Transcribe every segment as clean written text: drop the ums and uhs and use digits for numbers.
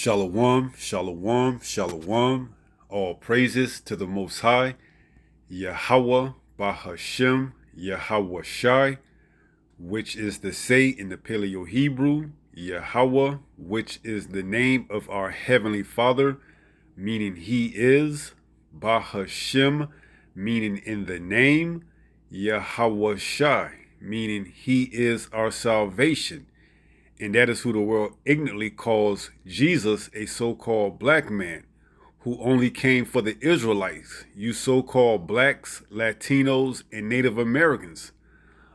Shalom, shalom, shalom. All praises to the Most High, Yahweh, Bahashem, Yahweh Shai, which is the say in the Paleo Hebrew, Yahweh, which is the name of our Heavenly Father, meaning He is, Bahashem, meaning in the name, Yahweh Shai, meaning He is our salvation. And that is who the world ignorantly calls Jesus, a so-called black man, who only came for the Israelites, you so-called blacks, Latinos, and Native Americans,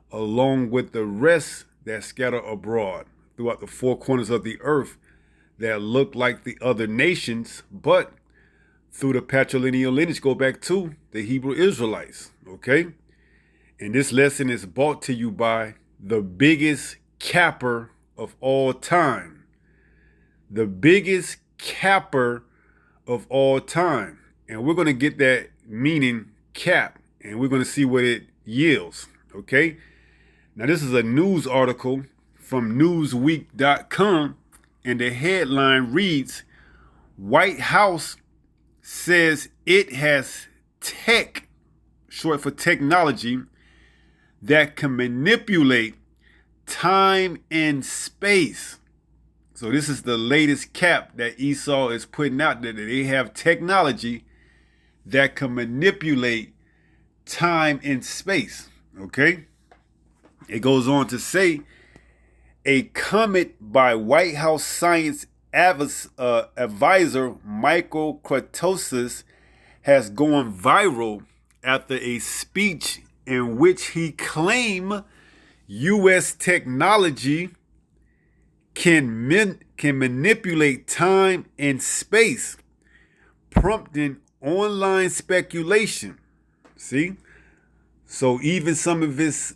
along with the rest that scatter abroad throughout the four corners of the earth that look like the other nations, but through the patrilineal lineage go back to the Hebrew Israelites, okay? And this lesson is brought to you by the biggest capper of all time. The biggest capper of all time. And we're going to get that meaning cap, and we're going to see what it yields, okay? Now, this is a news article from Newsweek.com, and the headline reads, White House says it has tech, short for technology, that can manipulate time and space. So this is the latest cap that Esau is putting out there, that they have technology that can manipulate time and space, okay? It goes on to say, a comment by White House science advisor Michael Kratosis has gone viral after a speech in which he claimed U.S. technology can manipulate time and space, prompting online speculation. See? So even some of his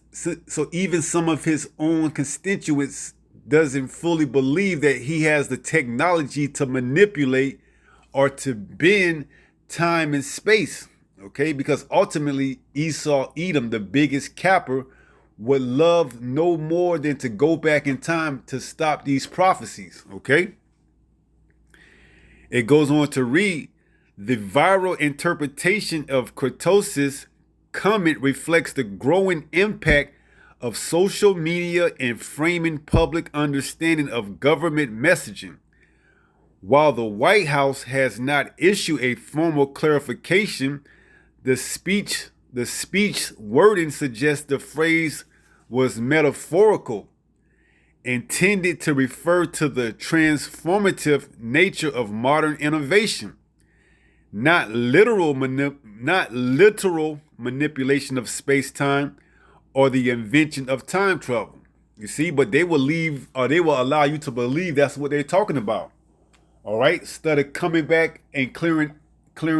own constituents doesn't fully believe that he has the technology to manipulate or to bend time and space. Okay? Because ultimately Esau, Edom, the biggest capper, would love no more than to go back in time to stop these prophecies, okay? It goes on to read, the viral interpretation of Kratosis' comment reflects the growing impact of social media in framing public understanding of government messaging. While the White House has not issued a formal clarification, the speech wording suggests the phrase was metaphorical, intended to refer to the transformative nature of modern innovation, not literal manipulation of space-time or the invention of time travel. You see, but they will allow you to believe that's what they're talking about. All right, instead of coming back and clearing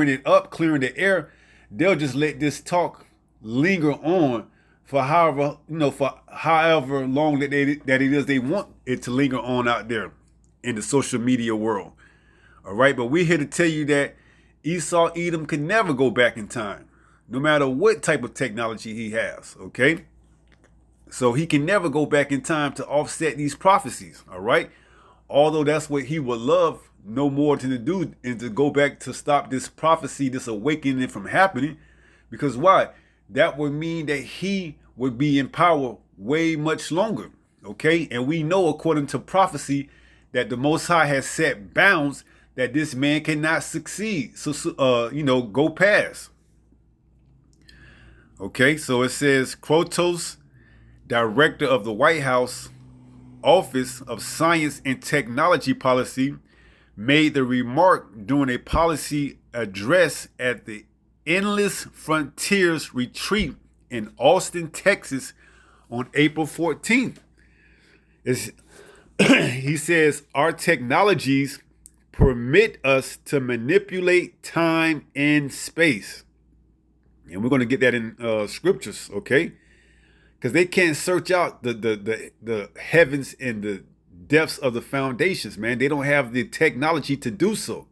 it up, clearing the air, they'll just let this talk linger on for however long that it is they want it to linger on out there in the social media world. All right, but we're here to tell you that Esau Edom can never go back in time, no matter what type of technology he has, okay? So he can never go back in time to offset these prophecies, all right? Although that's what he would love no more to do, and to go back to stop this prophecy, this awakening from happening. Because why? That would mean that he would be in power way much longer, okay? And we know, according to prophecy, that the Most High has set bounds that this man cannot succeed, go past. Okay, so it says, Krotos, director of the White House Office of Science and Technology Policy, made the remark during a policy address at the Endless Frontiers Retreat in Austin, Texas on April 14th. He says, our technologies permit us to manipulate time and space. And we're going to get that in scriptures, okay? Because they can't search out the heavens and the depths of the foundations, man. They don't have the technology to do so.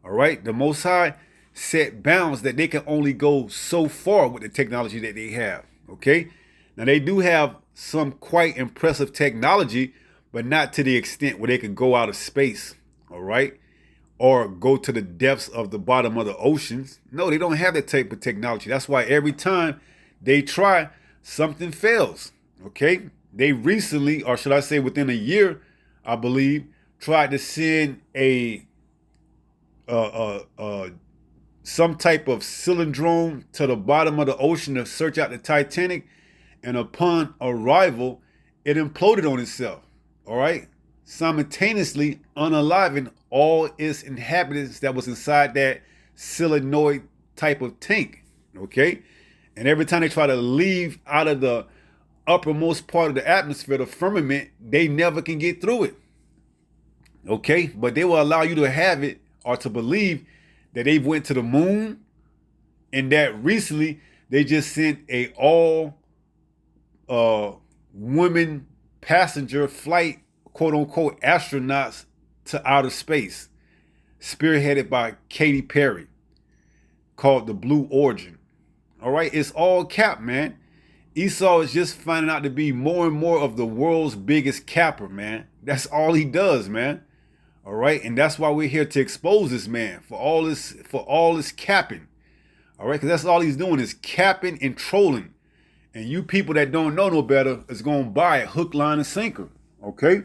All right? The Most High set bounds that they can only go so far with the technology that they have, okay? Now, they do have some quite impressive technology, but not to the extent where they can go out of space, all right? Or go to the depths of the bottom of the oceans. No, they don't have that type of technology. That's why every time they try, something fails, okay? They recently, or should I say within a year, I believe, tried to send some type of cylindrome to the bottom of the ocean to search out the Titanic, and upon arrival, it imploded on itself, all right? Simultaneously unaliving all its inhabitants that was inside that solenoid type of tank, okay? And every time they try to leave out of the uppermost part of the atmosphere, the firmament, they never can get through it, okay? But they will allow you to have it or to believe that they went to the moon, and that recently they just sent a all women passenger flight, quote unquote, astronauts to outer space, spearheaded by Katy Perry, called the Blue Origin. All right, it's all cap, man. Esau is just finding out to be more and more of the world's biggest capper, man. That's all he does, man. All right, and that's why we're here to expose this man for all this capping. All right, because that's all he's doing is capping and trolling. And you people that don't know no better is going to buy it hook, line, and sinker. Okay,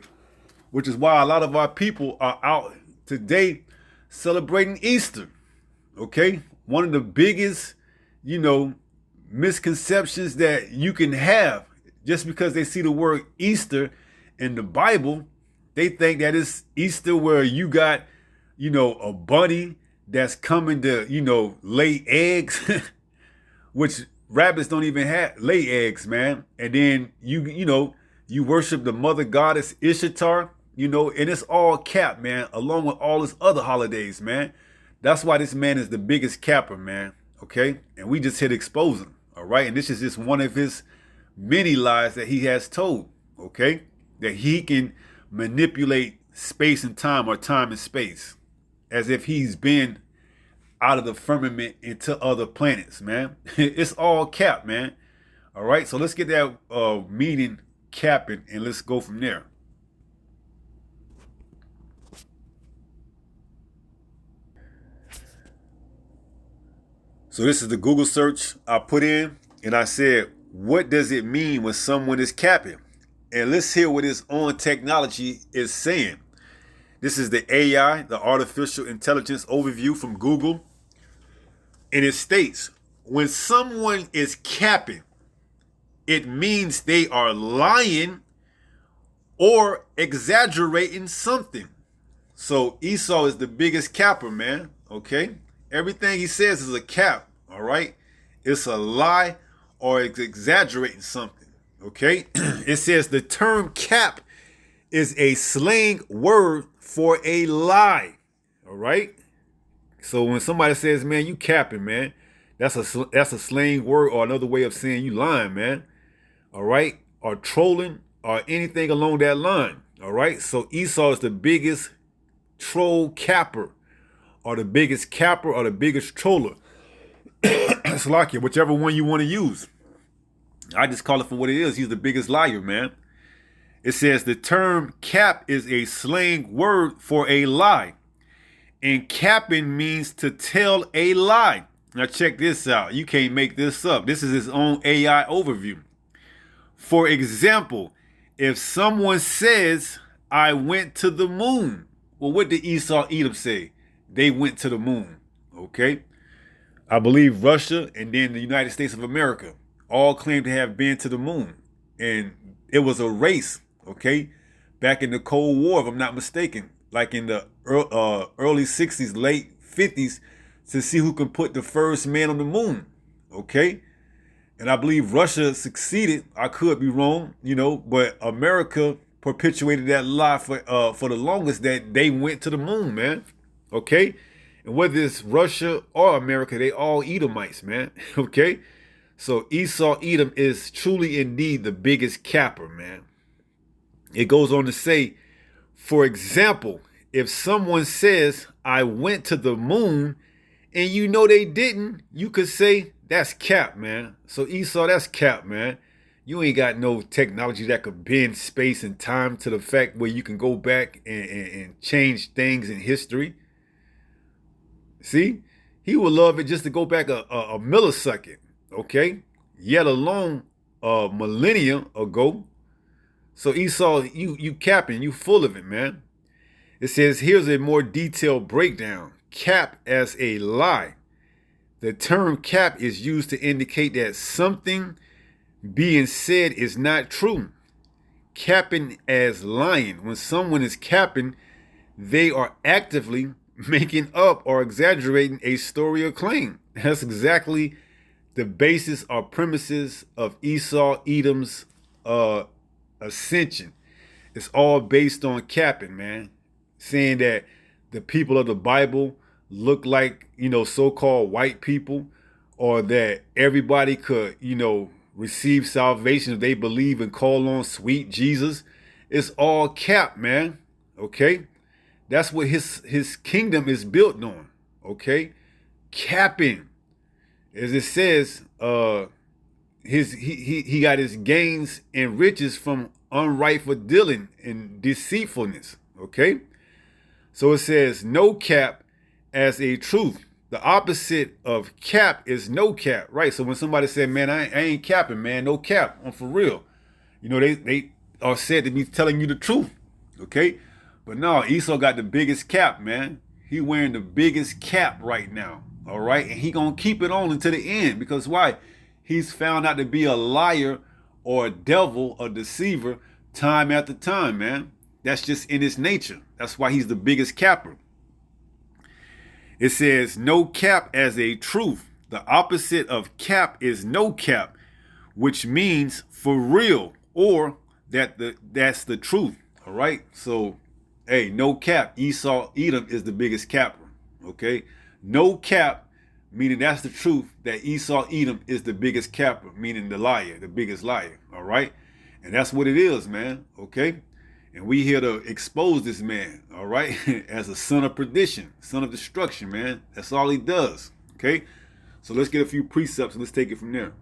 which is why a lot of our people are out today celebrating Easter. Okay, one of the biggest, misconceptions that you can have, just because they see the word Easter in the Bible, they think that it's Easter where you got, a bunny that's coming to, lay eggs, which rabbits don't even lay eggs, man. And then you worship the mother goddess Ishtar, and it's all cap, man, along with all his other holidays, man. That's why this man is the biggest capper, man. Okay, and we just hit expose him. All right, and this is just one of his many lies that he has told. Okay, that he can manipulate space and time, or time and space, as if he's been out of the firmament into other planets, man. It's all cap, man. All right, so let's get that meeting capping, and let's go from there. So this is the Google search I put in, and I said, what does it mean when someone is capping? And let's hear what his own technology is saying. This is the AI, the Artificial Intelligence Overview from Google. And it states, when someone is capping, it means they are lying or exaggerating something. So Esau is the biggest capper, man, okay? Everything he says is a cap, all right? It's a lie or it's exaggerating something, okay? It says the term cap is a slang word for a lie, all right? So when somebody says, man, you capping, man, that's a slang word, or another way of saying you lying, man, all right? Or trolling, or anything along that line, all right? So Esau is the biggest troll capper, or the biggest capper, or the biggest troller. Slakia, whichever one you want to use. I just call it for what it is. He's the biggest liar, man. It says the term cap is a slang word for a lie. And capping means to tell a lie. Now check this out. You can't make this up. This is his own AI overview. For example, if someone says, I went to the moon. Well, what did Esau Edom say? They went to the moon, okay? I believe Russia and then the United States of America all claim to have been to the moon. And it was a race, okay? Back in the Cold War, if I'm not mistaken, like in the early 60s, late 50s, to see who can put the first man on the moon, okay? And I believe Russia succeeded. I could be wrong, but America perpetuated that lie for the longest, that they went to the moon, man. Okay? And whether it's Russia or America, they all Edomites, man. Okay? So Esau Edom is truly indeed the biggest capper, man. It goes on to say, for example, if someone says, I went to the moon, and they didn't, you could say, that's cap, man. So Esau, that's cap, man. You ain't got no technology that could bend space and time to the fact where you can go back and change things in history. See, he would love it just to go back a millisecond, okay? Yet alone a millennium ago. So Esau, you capping, you full of it, man. It says, here's a more detailed breakdown. Cap as a lie. The term cap is used to indicate that something being said is not true. Capping as lying. When someone is capping, they are actively making up or exaggerating a story or claim. That's exactly the basis or premises of Esau, Edom's ascension. It's all based on capping, man. Saying that the people of the Bible look like, so-called white people, or that everybody could, receive salvation if they believe and call on sweet Jesus. It's all cap, man. Okay? That's what his kingdom is built on. Okay? Capping. As it says, he got his gains and riches from unrightful dealing and deceitfulness. Okay? So it says no cap as a truth. The opposite of cap is no cap, right? So when somebody said, man, I ain't capping, man, no cap, I'm for real. They are said to be telling you the truth, okay? But no, Esau got the biggest cap, man. He wearing the biggest cap right now, all right? And he gonna keep it on until the end, because why? He's found out to be a liar or a devil, a deceiver, time after time, man. That's just in his nature. That's why he's the biggest capper. It says no cap as a truth. The opposite of cap is no cap, which means for real, or that's the truth. All right. So, hey, no cap. Esau, Edom is the biggest capper. Okay. No cap, meaning that's the truth, that Esau, Edom is the biggest capper, meaning the liar, the biggest liar. All right. And that's what it is, man. Okay. And we here to expose this man, all right, as a son of perdition, son of destruction, man. That's all he does, okay? So let's get a few precepts and let's take it from there.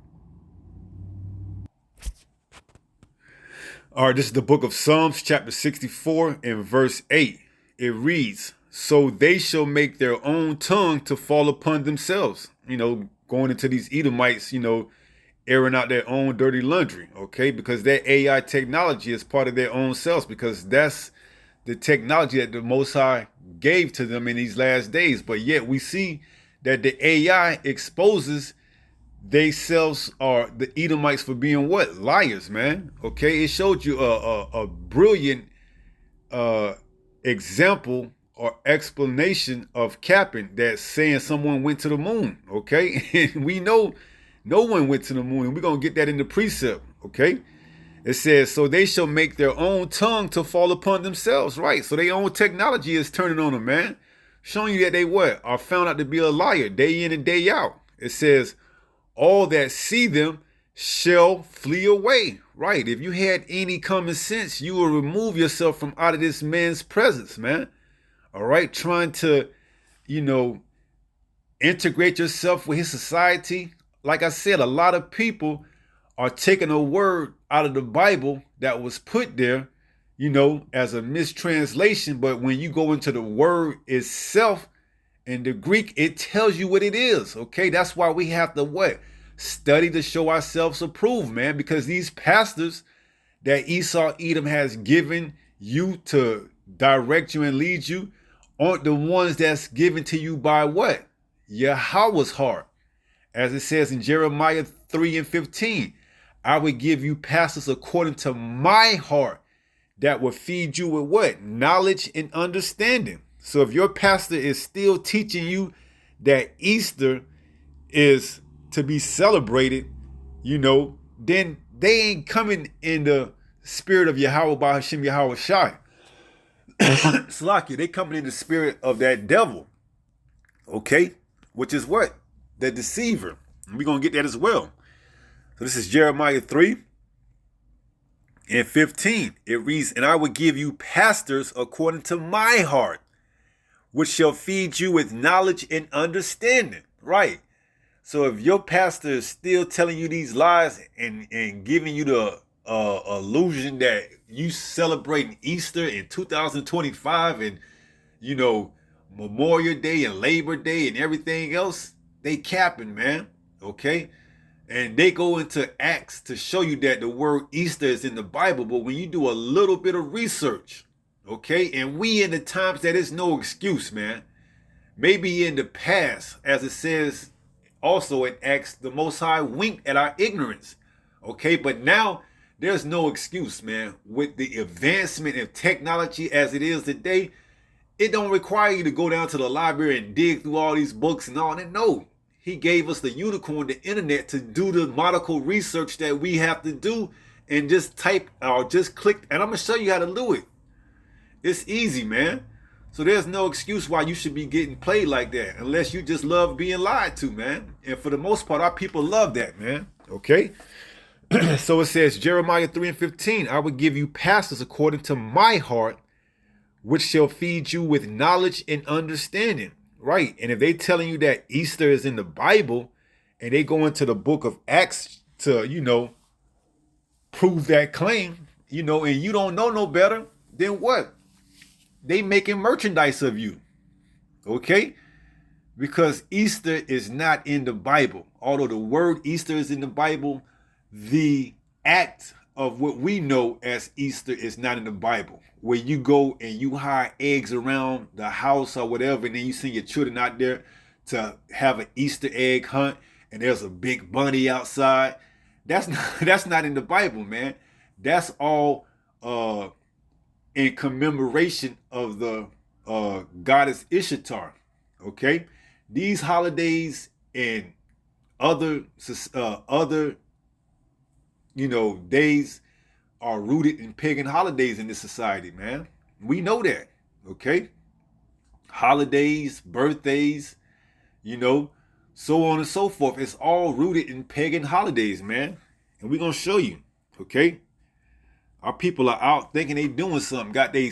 All right, this is the book of Psalms, chapter 64 and verse 8. It reads, so they shall make their own tongue to fall upon themselves. Going into these Edomites, airing out their own dirty laundry, okay? Because that AI technology is part of their own selves, because that's the technology that the Most High gave to them in these last days. But yet we see that the AI exposes themselves, or the Edomites, for being what? Liars, man. Okay, it showed you a brilliant example or explanation of capping, that's saying someone went to the moon, okay? And we know no one went to the moon, and we're going to get that in the precept, okay? It says, so they shall make their own tongue to fall upon themselves, right? So their own technology is turning on them, man. Showing you that they what? Are found out to be a liar day in and day out. It says, all that see them shall flee away, right? If you had any common sense, you will remove yourself from out of this man's presence, man. All right? Trying to, integrate yourself with his society. Like I said, a lot of people are taking a word out of the Bible that was put there, as a mistranslation. But when you go into the word itself in the Greek, it tells you what it is. Okay, that's why we have to what? Study to show ourselves approved, man. Because these pastors that Esau, Edom has given you to direct you and lead you aren't the ones that's given to you by what? Yahweh's heart. As it says in Jeremiah 3 and 15, I would give you pastors according to my heart that will feed you with what? Knowledge and understanding. So if your pastor is still teaching you that Easter is to be celebrated, then they ain't coming in the spirit of Yahweh by Hashem Yahweh Shai. Slakia, they coming in the spirit of that devil. Okay? Which is what? The deceiver. We're going to get that as well. So this is Jeremiah 3 and 15. It reads, and I will give you pastors according to my heart, which shall feed you with knowledge and understanding. Right. So if your pastor is still telling you these lies and giving you the illusion that you celebrating Easter in 2025 and Memorial Day and Labor Day and everything else, they capping, man. Okay? And they go into Acts to show you that the word Easter is in the Bible, but when you do a little bit of research, okay, and we in the times that it's no excuse, man. Maybe in the past, as it says also in Acts, the Most High winked at our ignorance. Okay, but now there's no excuse, man. With the advancement of technology as it is today, it don't require you to go down to the library and dig through all these books and all that. No, he gave us the unicorn, the internet, to do the medical research that we have to do and just type or just click. And I'm going to show you how to do it. It's easy, man. So there's no excuse why you should be getting played like that unless you just love being lied to, man. And for the most part, our people love that, man. Okay? So it says, Jeremiah 3:15, I will give you pastors according to my heart, which shall feed you with knowledge and understanding. Right? And if they telling you that Easter is in the Bible and they go into the book of Acts to, prove that claim, and you don't know no better, then what? They making merchandise of you, okay? Because Easter is not in the Bible. Although the word Easter is in the Bible, the act of what we know as Easter is not in the Bible. Where you go and you hide eggs around the house or whatever, and then you send your children out there to have an Easter egg hunt, and there's a big bunny outside. That's not in the Bible, man. That's all in commemoration of the goddess Ishtar. Okay, these holidays and other days are rooted in pagan holidays in this society, man. We know that. Okay, holidays, birthdays, so on and so forth. It's all rooted in pagan holidays, man. And we're gonna show you. Okay. Our people are out thinking they doing something. Got their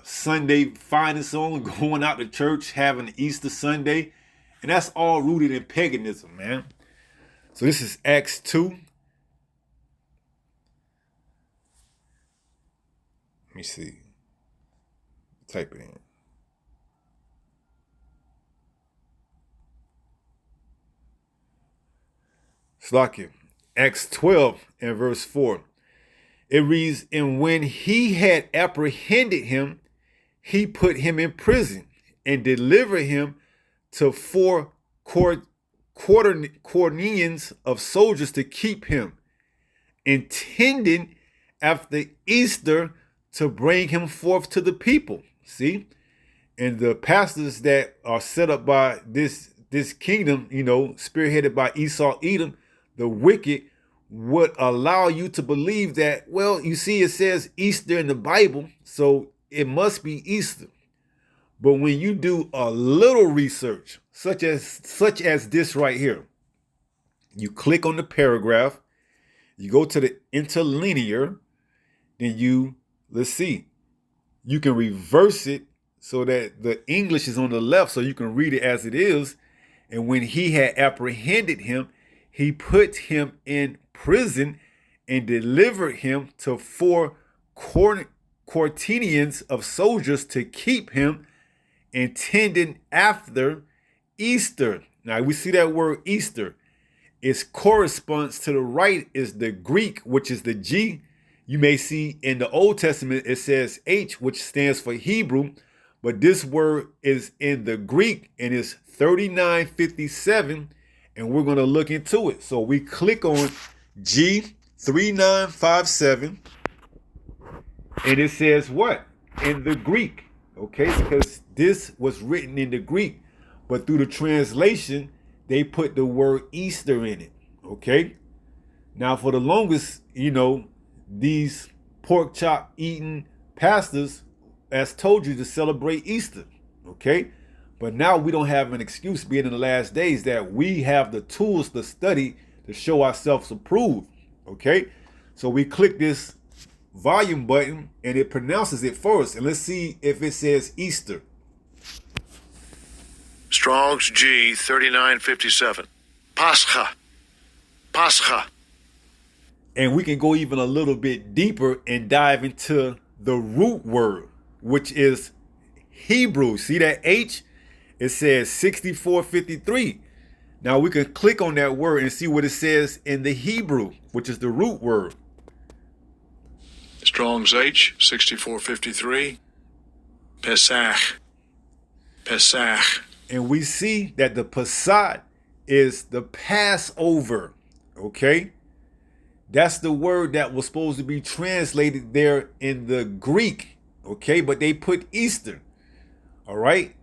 Sunday finest on, going out to church, having Easter Sunday. And that's all rooted in paganism, man. So this is Acts 2. Let me see. Type it in. Slakia. Acts 12 and verse 4. It reads, and when he had apprehended him, he put him in prison and delivered him to 4 quaternions of soldiers to keep him, intending after Easter to bring him forth to the people. See? And the pastors that are set up by this kingdom, spearheaded by Esau, Edom, the wicked, would allow you to believe that, well, you see, it says Easter in the Bible, so it must be Easter. But when you do a little research, such as this right here, you click on the paragraph, you go to the interlinear, then let's see, you can reverse it so that the English is on the left so you can read it as it is. And when he had apprehended him, he put him in prison and delivered him to 4 quaternions of soldiers to keep him, intending after Easter. Now we see that word Easter. Its corresponds to the right is the Greek, which is the G. You may see in the Old Testament it says H, which stands for Hebrew, but this word is in the Greek and is 3957. And we're going to look into it. So we click on G3957. And it says what? In the Greek. Okay, because this was written in the Greek. But through the translation, they put the word Easter in it. Okay. Now for the longest, these pork chop eating pastors has told you to celebrate Easter. Okay. But now we don't have an excuse, being in the last days, that we have the tools to study to show ourselves approved. Okay, so we click this volume button and it pronounces it for us. And let's see if it says Easter. Strong's G 3957. Pascha. Pascha. And we can go even a little bit deeper and dive into the root word, which is Hebrew. See that H? It says 6453. Now we can click on that word and see what it says in the Hebrew, which is the root word. Strong's H, 6453. Pesach. Pesach. And we see that the Passat is the Passover. Okay? That's the word that was supposed to be translated there in the Greek. Okay? But they put Easter. All right?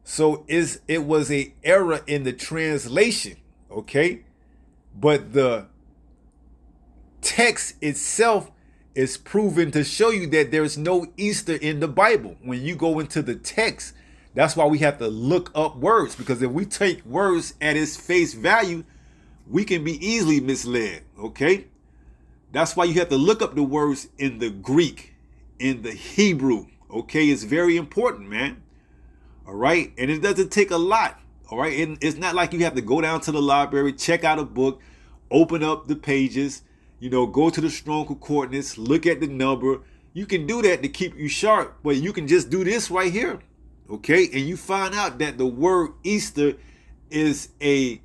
So it was an error in the translation. Okay? But the text itself is proven to show you that there's no Easter in the Bible. When you go into the text, that's why we have to look up words, because if we take words at its face value, we can be easily misled, okay? That's why you have to look up the words in the Greek, in the Hebrew, okay? It's very important, man, all right? And it doesn't take a lot, all right? It's not like you have to go down to the library, check out a book, open up the pages, go to the Strong Concordance, look at the number. You can do that to keep you sharp, but you can just do this right here. Okay, and you find out that the word Easter is a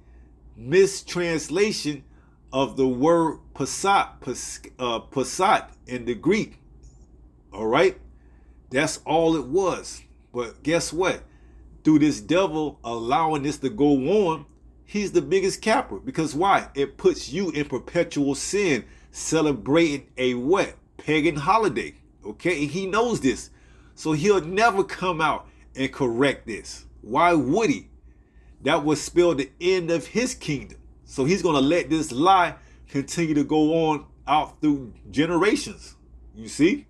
mistranslation of the word Passat in the Greek. All right, that's all it was. But guess what? Through this devil allowing this to go on, he's the biggest capper. Because why? It puts you in perpetual sin, celebrating a what? Pagan holiday. Okay, and he knows this, so he'll never come out and correct this. Why would he? That would spell the end of his kingdom. So he's going to let this lie continue to go on out through generations. You see?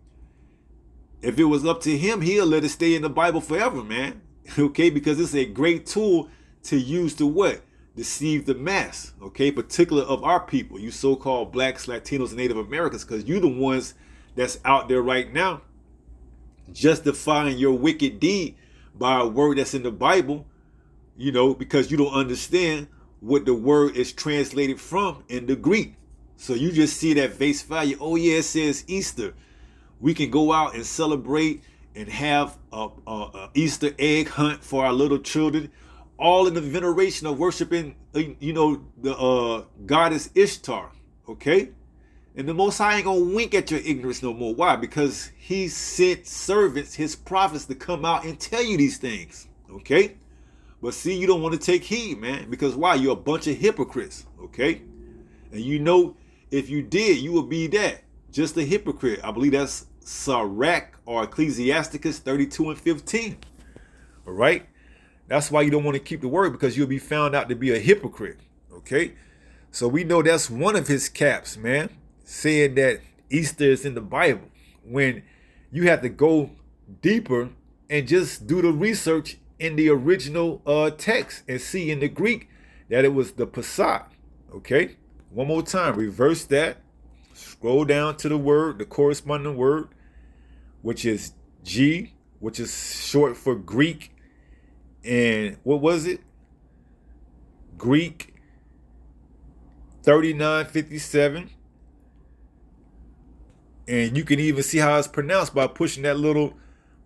If it was up to him, he'll let it stay in the Bible forever, man. Okay? Because it's a great tool to use to what? Deceive the mass. Okay? Particular of our people, you so-called blacks, Latinos, and Native Americans, because you're the ones that's out there right now justifying your wicked deed by a word that's in the Bible, because you don't understand what the word is translated from in the Greek. So you just see that face value. Oh yeah, it says Easter. We can go out and celebrate and have a Easter egg hunt for our little children, all in the veneration of worshiping, the goddess Ishtar. Okay, and the Most High ain't gonna wink at your ignorance no more. Why? Because he sent servants, his prophets, to come out and tell you these things. Okay? But see, you don't want to take heed, man. Because why? You're a bunch of hypocrites. Okay? And if you did, you would be that. Just a hypocrite. I believe that's Sirach or Ecclesiasticus 32 and 15. All right? That's why you don't want to keep the word, because you'll be found out to be a hypocrite. Okay? So we know that's one of his caps, man. Saying that Easter is in the Bible, when you have to go deeper and just do the research in the original text and see in the Greek that it was the Passat. Okay, one more time, reverse that, scroll down to the word, the corresponding word, which is G, which is short for Greek, and what was it? Greek 3957. And you can even see how it's pronounced by pushing that little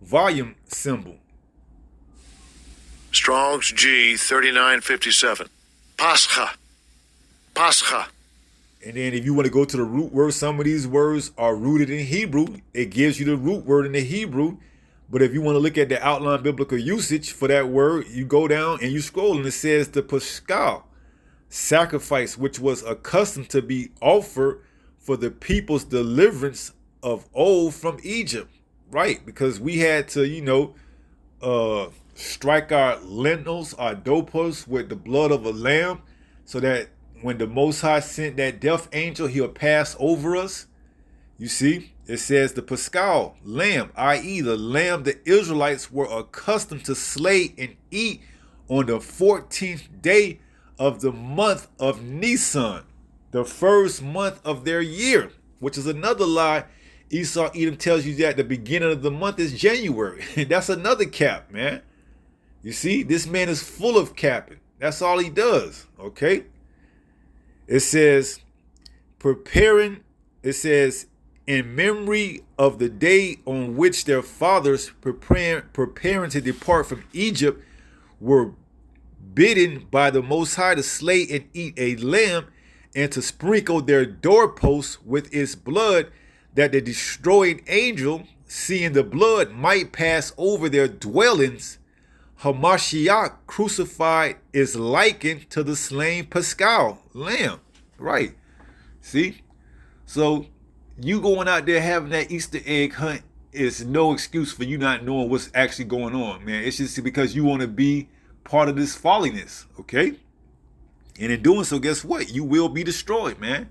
volume symbol. Strong's G, 3957. Pascha. Pascha. And then if you want to go to the root word, some of these words are rooted in Hebrew. It gives you the root word in the Hebrew. But if you want to look at the outline biblical usage for that word, you go down and you scroll and it says the Paschal sacrifice, which was accustomed to be offered for the people's deliverance of old from Egypt, right? Because we had to, strike our lintels, our doorposts with the blood of a lamb, so that when the Most High sent that death angel, he'll pass over us. You see, it says the Paschal lamb, i.e. the lamb the Israelites were accustomed to slay and eat on the 14th day of the month of Nisan, the first month of their year, which is another lie. Esau, Edom tells you that the beginning of the month is January. That's another cap, man. You see, this man is full of capping. That's all he does, okay? It says, preparing, it says, in memory of the day on which their fathers preparing to depart from Egypt were bidden by the Most High to slay and eat a lamb and to sprinkle their doorposts with its blood, that the destroying angel, seeing the blood, might pass over their dwellings. Hamashiach crucified is likened to the slain Paschal lamb. Right. See? So you going out there having that Easter egg hunt is no excuse for you not knowing what's actually going on, man. It's just because you want to be part of this folliness, okay? And in doing so, guess what? You will be destroyed, man.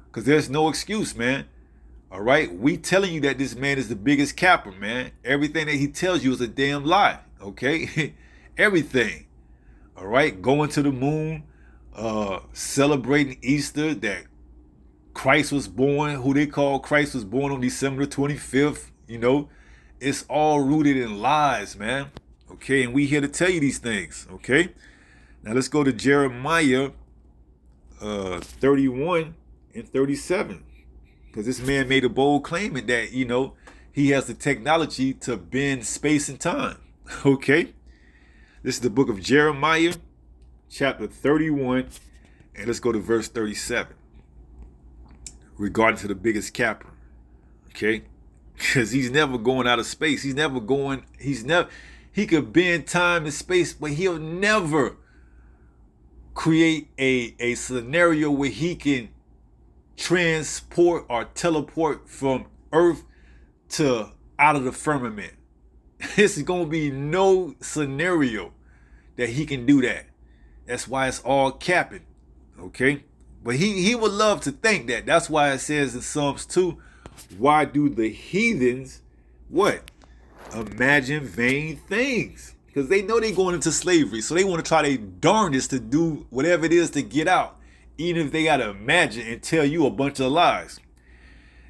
Because there's no excuse, man. All right? We telling you that this man is the biggest capper, man. Everything that he tells you is a damn lie, okay? Everything. All right? Going to the moon, celebrating Easter, that Christ was born, who they call Christ was born on December 25th, you know. It's all rooted in lies, man. Okay, and we here to tell you these things, okay? Now let's go to Jeremiah 31 and 37. Because this man made a bold claiming that, you know, he has the technology to bend space and time. Okay? This is the book of Jeremiah, chapter 31, and let's go to verse 37. Regarding to the biggest capper. Okay? Because he's never going out of space. He could bend time and space, but he'll never create a scenario where he can transport or teleport from Earth to out of the firmament. This is going to be no scenario that he can do that. That's why it's all capping. Okay? But he would love to think that. That's why it says in Psalms 2, why do the heathens, what? Imagine vain things. Because they know they're going into slavery. So they want to try their darndest to do whatever it is to get out. Even if they got to imagine and tell you a bunch of lies.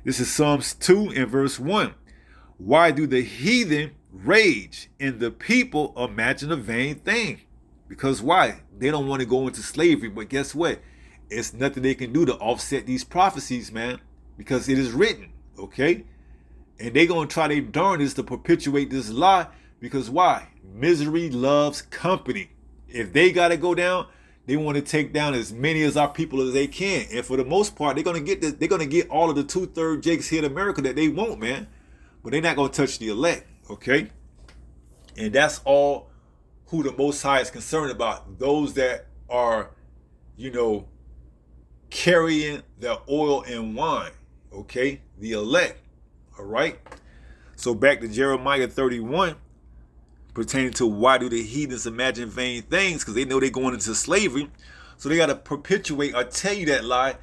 This is Psalms 2 and verse 1. Why do the heathen rage and the people imagine a vain thing? Because why? They don't want to go into slavery. But guess what? It's nothing they can do to offset these prophecies, man. Because it is written, okay? And they're going to try their darndest to perpetuate this lie. Because why? Misery loves company. If they got to go down, they want to take down as many of our people as they can. And for the most part, they're going to get this, they're going to get all of the 2/3 Jakes here in America that they want, man. But they're not going to touch the elect, okay? And that's all who the Most High is concerned about. Those that are, you know, carrying the oil and wine, okay? The elect, all right? So back to Jeremiah 31, pertaining to why do the heathens imagine vain things? Because they know they're going into slavery. So they got to perpetuate or tell you that lie,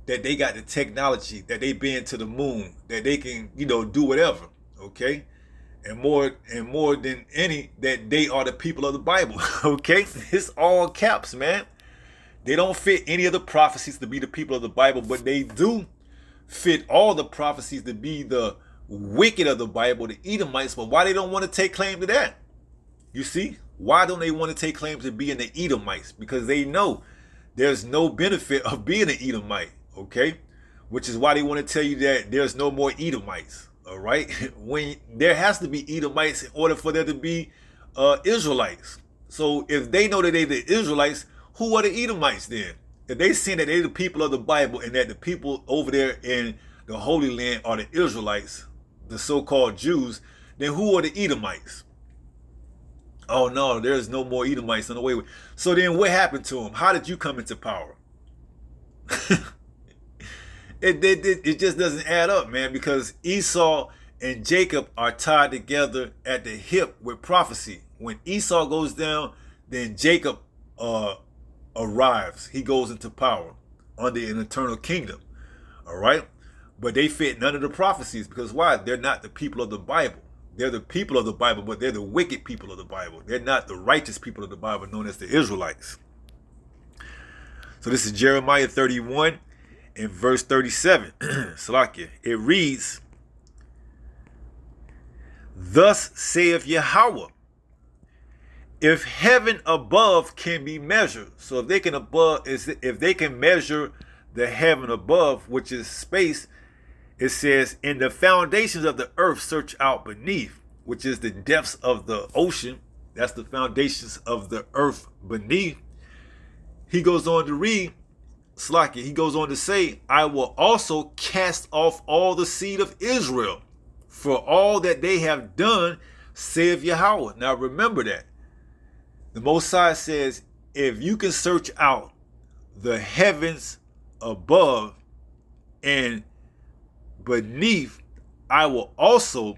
that they got the technology, that they been to the moon, that they can, you know, do whatever, okay? And more than any, that they are the people of the Bible, okay? It's all caps, man. They don't fit any of the prophecies to be the people of the Bible, but they do fit all the prophecies to be the wicked of the Bible, the Edomites. But why they don't want to take claim to that? You see? Why don't they want to take claim to being the Edomites? Because they know there's no benefit of being an Edomite, okay? Which is why they want to tell you that there's no more Edomites, all right? When there has to be Edomites in order for there to be Israelites. So if they know that they're the Israelites, who are the Edomites then? If they say that they're the people of the Bible and that the people over there in the Holy Land are the Israelites, the so-called Jews, then who are the Edomites? Oh no, there's no more Edomites on the way. So then what happened to them? How did you come into power? It just doesn't add up, man, because Esau and Jacob are tied together at the hip with prophecy. When Esau goes down, then Jacob arrives. He goes into power under an eternal kingdom. All right? But they fit none of the prophecies because why? They're not the people of the Bible. They're the people of the Bible, but they're the wicked people of the Bible. They're not the righteous people of the Bible known as the Israelites. So this is Jeremiah 31 and verse 37. Salakia. It reads, thus saith Yahweh, if heaven above can be measured, so if they can measure the heaven above, which is space, it says, in the foundations of the earth search out beneath, which is the depths of the ocean. That's the foundations of the earth beneath. He goes on to read, Slakia, he goes on to say, I will also cast off all the seed of Israel for all that they have done, saith Yahweh. Now remember that. The Most High says, if you can search out the heavens above and beneath, I will also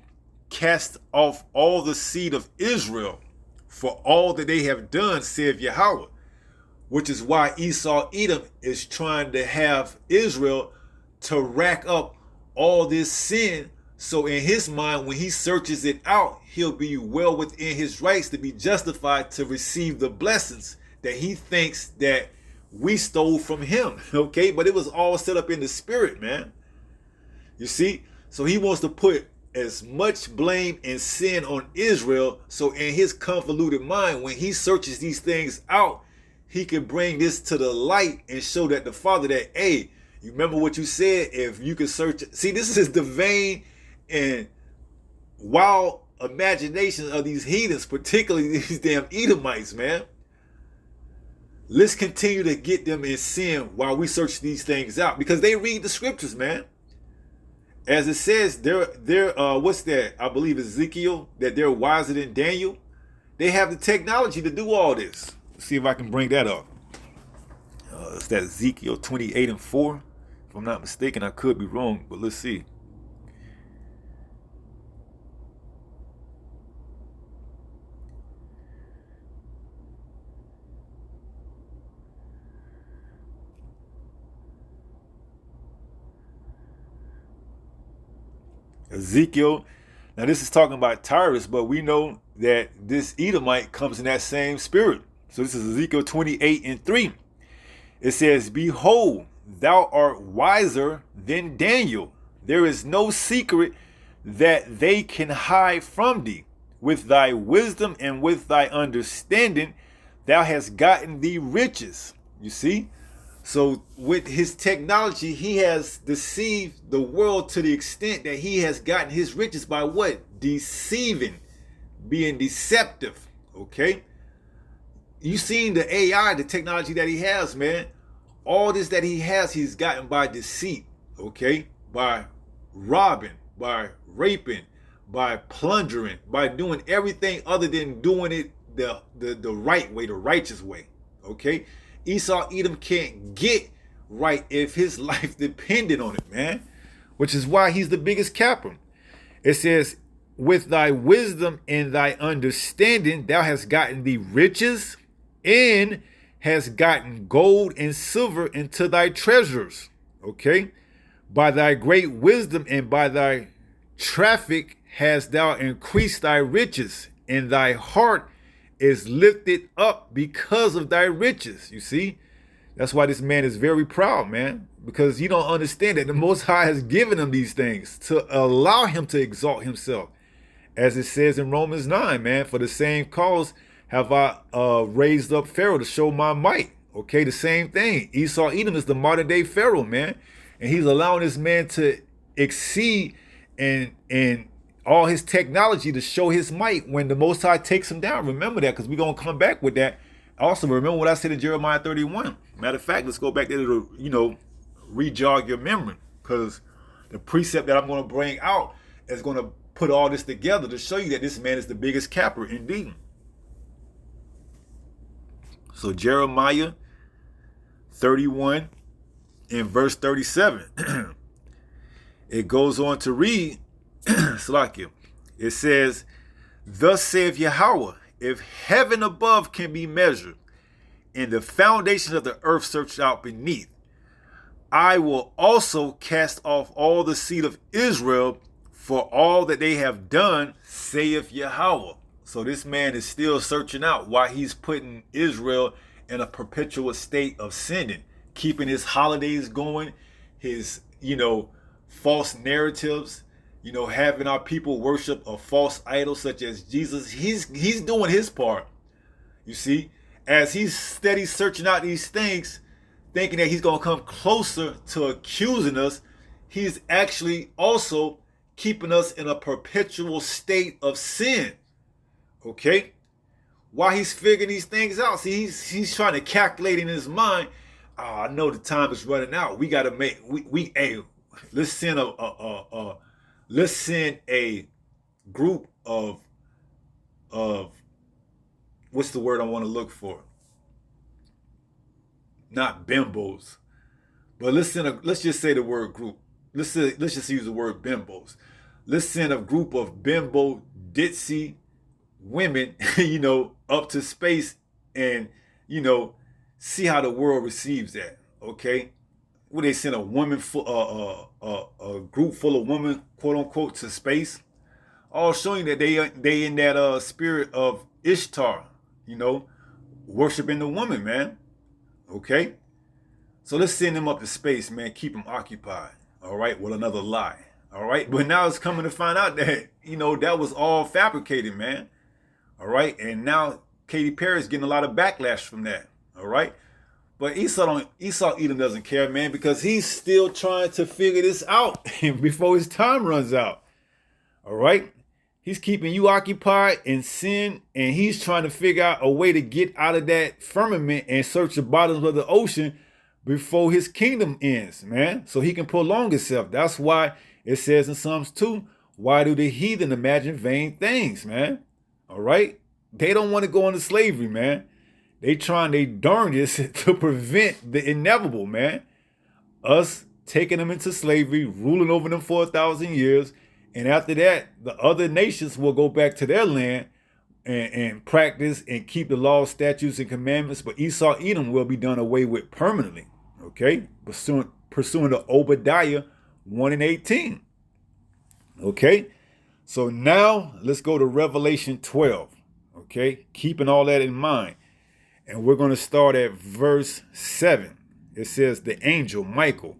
cast off all the seed of Israel for all that they have done, saith Yahweh. Which is why Esau, Edom is trying to have Israel to rack up all this sin. So in his mind, when he searches it out, he'll be well within his rights to be justified to receive the blessings that he thinks that we stole from him. Okay, but it was all set up in the spirit, man. You see? So he wants to put as much blame and sin on Israel. So in his convoluted mind, when he searches these things out, he can bring this to the light and show that the Father that, hey, you remember what you said? If you can search. See, this is the vain and wild imagination of these heathens, particularly these damn Edomites, man. Let's continue to get them in sin while we search these things out, because they read the scriptures, man. As it says, they're what's that? I believe Ezekiel, that they're wiser than Daniel. They have the technology to do all this. Let's see if I can bring that up. It's that Ezekiel 28:4. If I'm not mistaken, I could be wrong, but let's see. Ezekiel, now this is talking about Tyrus, but we know that this Edomite comes in that same spirit. So this is Ezekiel 28:3. It says, behold, thou art wiser than Daniel. There is no secret that they can hide from thee. With thy wisdom and with thy understanding, thou hast gotten thee riches. You see? So with his technology, he has deceived the world to the extent that he has gotten his riches by what? Deceiving, being deceptive. Okay? You seen the AI, the technology that he has, man. All this that he has, he's gotten by deceit, okay? By robbing, by raping, by plundering, by doing everything other than doing it the right way, the righteous way, okay? Esau, Edom can't get right if his life depended on it, man. Which is why he's the biggest capper. It says, with thy wisdom and thy understanding, thou hast gotten thee riches, and has gotten gold and silver into thy treasures. Okay? By thy great wisdom and by thy traffic hast thou increased thy riches, and thy heart is lifted up because of thy riches. You see? That's why this man is very proud, man. Because you don't understand that the Most High has given him these things to allow him to exalt himself. As it says in Romans 9, man, for the same cause have I raised up Pharaoh to show my might. Okay, the same thing. Esau, Edom is the modern day Pharaoh, man. And he's allowing this man to exceed and all his technology to show his might when the Most High takes him down. Remember that, because we're going to come back with that. Also, remember what I said in Jeremiah 31. Matter of fact, let's go back there to, re-jog your memory, because the precept that I'm going to bring out is going to put all this together to show you that this man is the biggest capper indeed. So Jeremiah 31 in verse 37, it goes on to read, Slakia, it says, thus saith Yahweh, if heaven above can be measured, and the foundations of the earth searched out beneath, I will also cast off all the seed of Israel for all that they have done, saith Yahweh. So this man is still searching out why he's putting Israel in a perpetual state of sinning, keeping his holidays going, his, false narratives, having our people worship a false idol such as Jesus. He's doing his part. You see, as he's steady searching out these things thinking that he's going to come closer to accusing us, he's actually also keeping us in a perpetual state of sin. Okay? While he's figuring these things out, see, he's trying to calculate in his mind. Oh, I know the time is running out. We got to make hey, let's send a group of what's the word I want to look for? Not bimbos, but let's just say the word group. Let's just use the word bimbos. Let's send a group of bimbo ditzy women, up to space and, see how the world receives that. Okay. Would they send a woman a group full of women, quote unquote, to space? All showing that they in that spirit of Ishtar, worshiping the woman, man. Okay? So let's send them up to space, man. Keep them occupied. All right? With another lie. All right? But now it's coming to find out that, that was all fabricated, man. All right? And now Katy Perry's getting a lot of backlash from that. All right? But Esau Edom doesn't care, man, because he's still trying to figure this out before his time runs out. All right? He's keeping you occupied in sin, and he's trying to figure out a way to get out of that firmament and search the bottoms of the ocean before his kingdom ends, man, so he can prolong himself. That's why it says in Psalms 2, why do the heathen imagine vain things, man? All right? They don't want to go into slavery, man. They trying their darndest to prevent the inevitable, man. Us taking them into slavery, ruling over them for 1,000 years, and after that, the other nations will go back to their land and practice and keep the laws, statutes, and commandments. But Esau Edom will be done away with permanently. Okay? Pursuing to Obadiah 1:18. Okay? So now let's go to Revelation 12. Okay? Keeping all that in mind. And we're going to start at verse 7. It says, the angel Michael.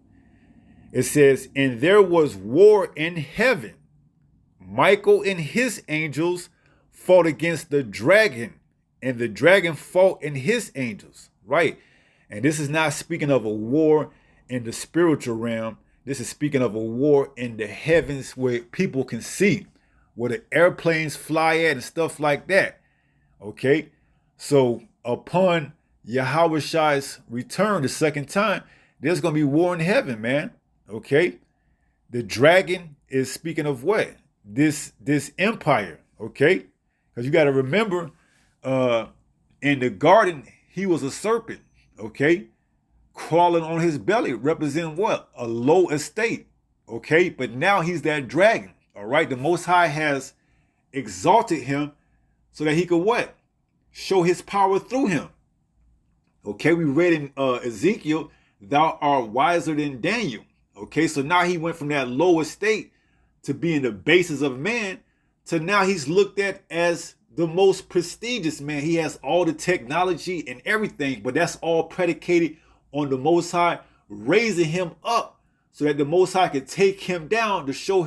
It says, and there was war in heaven. Michael and his angels fought against the dragon, and the dragon fought and his angels. Right? And this is not speaking of a war in the spiritual realm. This is speaking of a war in the heavens where people can see, where the airplanes fly at and stuff like that. Okay? So upon Yahweh's return the second time, there's going to be war in heaven, man. Okay? The dragon is speaking of what? This empire, okay? Because you got to remember, in the garden, he was a serpent, okay? Crawling on his belly, representing what? A low estate, okay? But now he's that dragon, all right? The Most High has exalted him so that he could what? Show his power through him. Okay, we read in Ezekiel, thou art wiser than Daniel. Okay, so now he went from that low estate to being the basis of man to now he's looked at as the most prestigious man. He has all the technology and everything, but that's all predicated on the Most High raising him up so that the Most High could take him down to show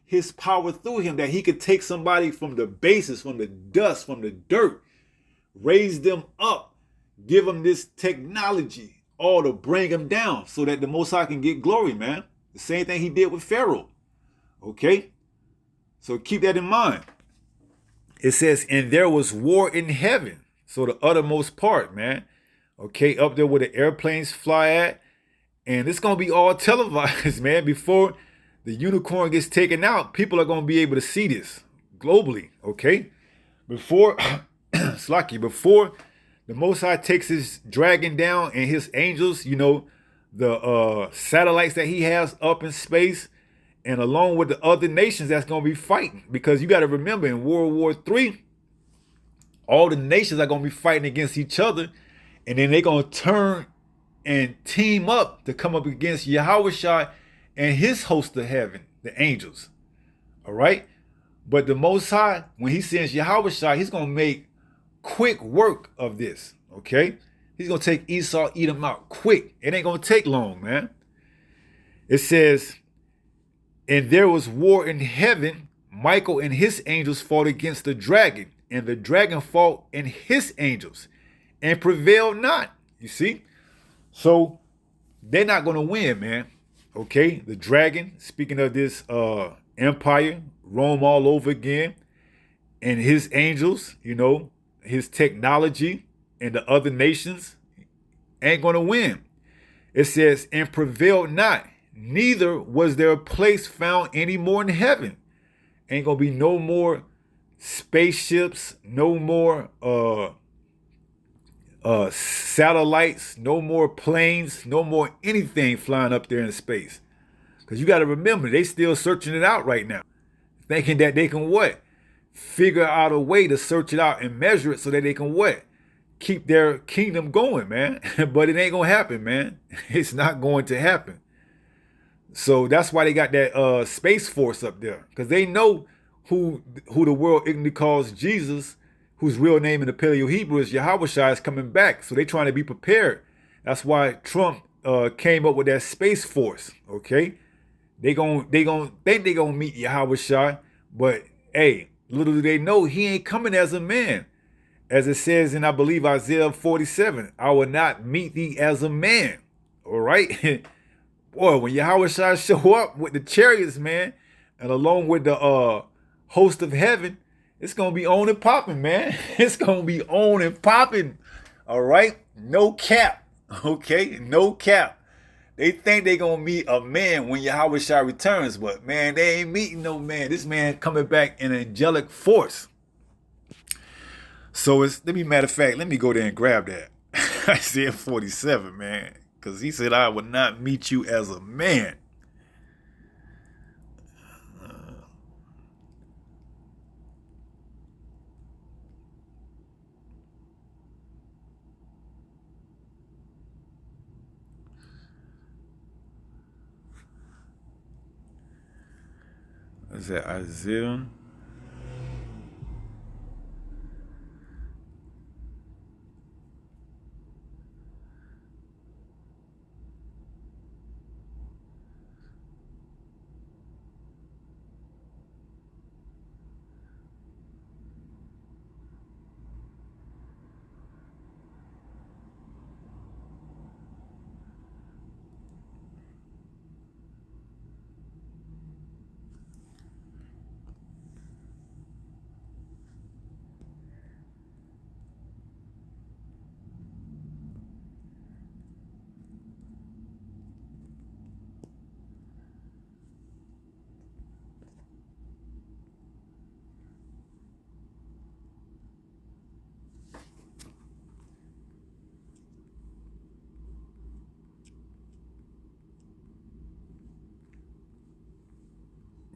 his power through him, that he could take somebody from the basis, from the dust, from the dirt, raise them up, give them this technology, all to bring him down so that the Most High can get glory, man. The same thing he did with Pharaoh. Okay? So keep that in mind. It says, and there was war in heaven. So the uttermost part, man. Okay, up there where the airplanes fly at. And it's going to be all televised, man. Before the unicorn gets taken out, people are going to be able to see this globally, okay? Before the Most High takes his dragon down and his angels, the satellites that he has up in space, and along with the other nations that's going to be fighting. Because you got to remember, in World War III, all the nations are going to be fighting against each other, and then they're going to turn and team up to come up against Yahweh and his host of heaven, the angels. All right? But the Most High, when he sends Yahweh, he's going to make quick work of this. Okay? He's going to take Esau, Edom out quick. It ain't going to take long, man. It says, and there was war in heaven. Michael and his angels fought against the dragon, and the dragon fought and his angels, and prevailed not. You see? So they're not going to win, man. Okay, the dragon, speaking of this empire, Rome all over again, and his angels, his technology and the other nations ain't going to win. It says, and prevailed not, neither was there a place found any more in heaven. Ain't going to be no more spaceships, no more satellites, no more planes, no more anything flying up there in space. Because you got to remember, they still searching it out right now. Thinking that they can what? Figure out a way to search it out and measure it so that they can what? Keep their kingdom going, man. But it ain't going to happen, man. It's not going to happen. So that's why they got that Space Force up there. Because they know who the world ignorantly calls Jesus, whose real name in the Paleo Hebrew is Yahweh is coming back. So they trying to be prepared. That's why Trump came up with that Space Force, okay? They gon' think they gonna meet Yahweh, but hey, little do they know he ain't coming as a man. As it says in, I believe, Isaiah 47, I will not meet thee as a man. All right? Boy, when Yahweh show up with the chariots, man, and along with the host of heaven, it's gonna be on and popping, man. It's gonna be on and popping. All right? No cap. Okay? No cap. They think they gonna meet a man when Yahweh returns, but man, they ain't meeting no man. This man coming back in angelic force. So matter of fact, let me go there and grab that. Isaiah 47, man. Because he said, I will not meet you as a man. Is that Isaiah?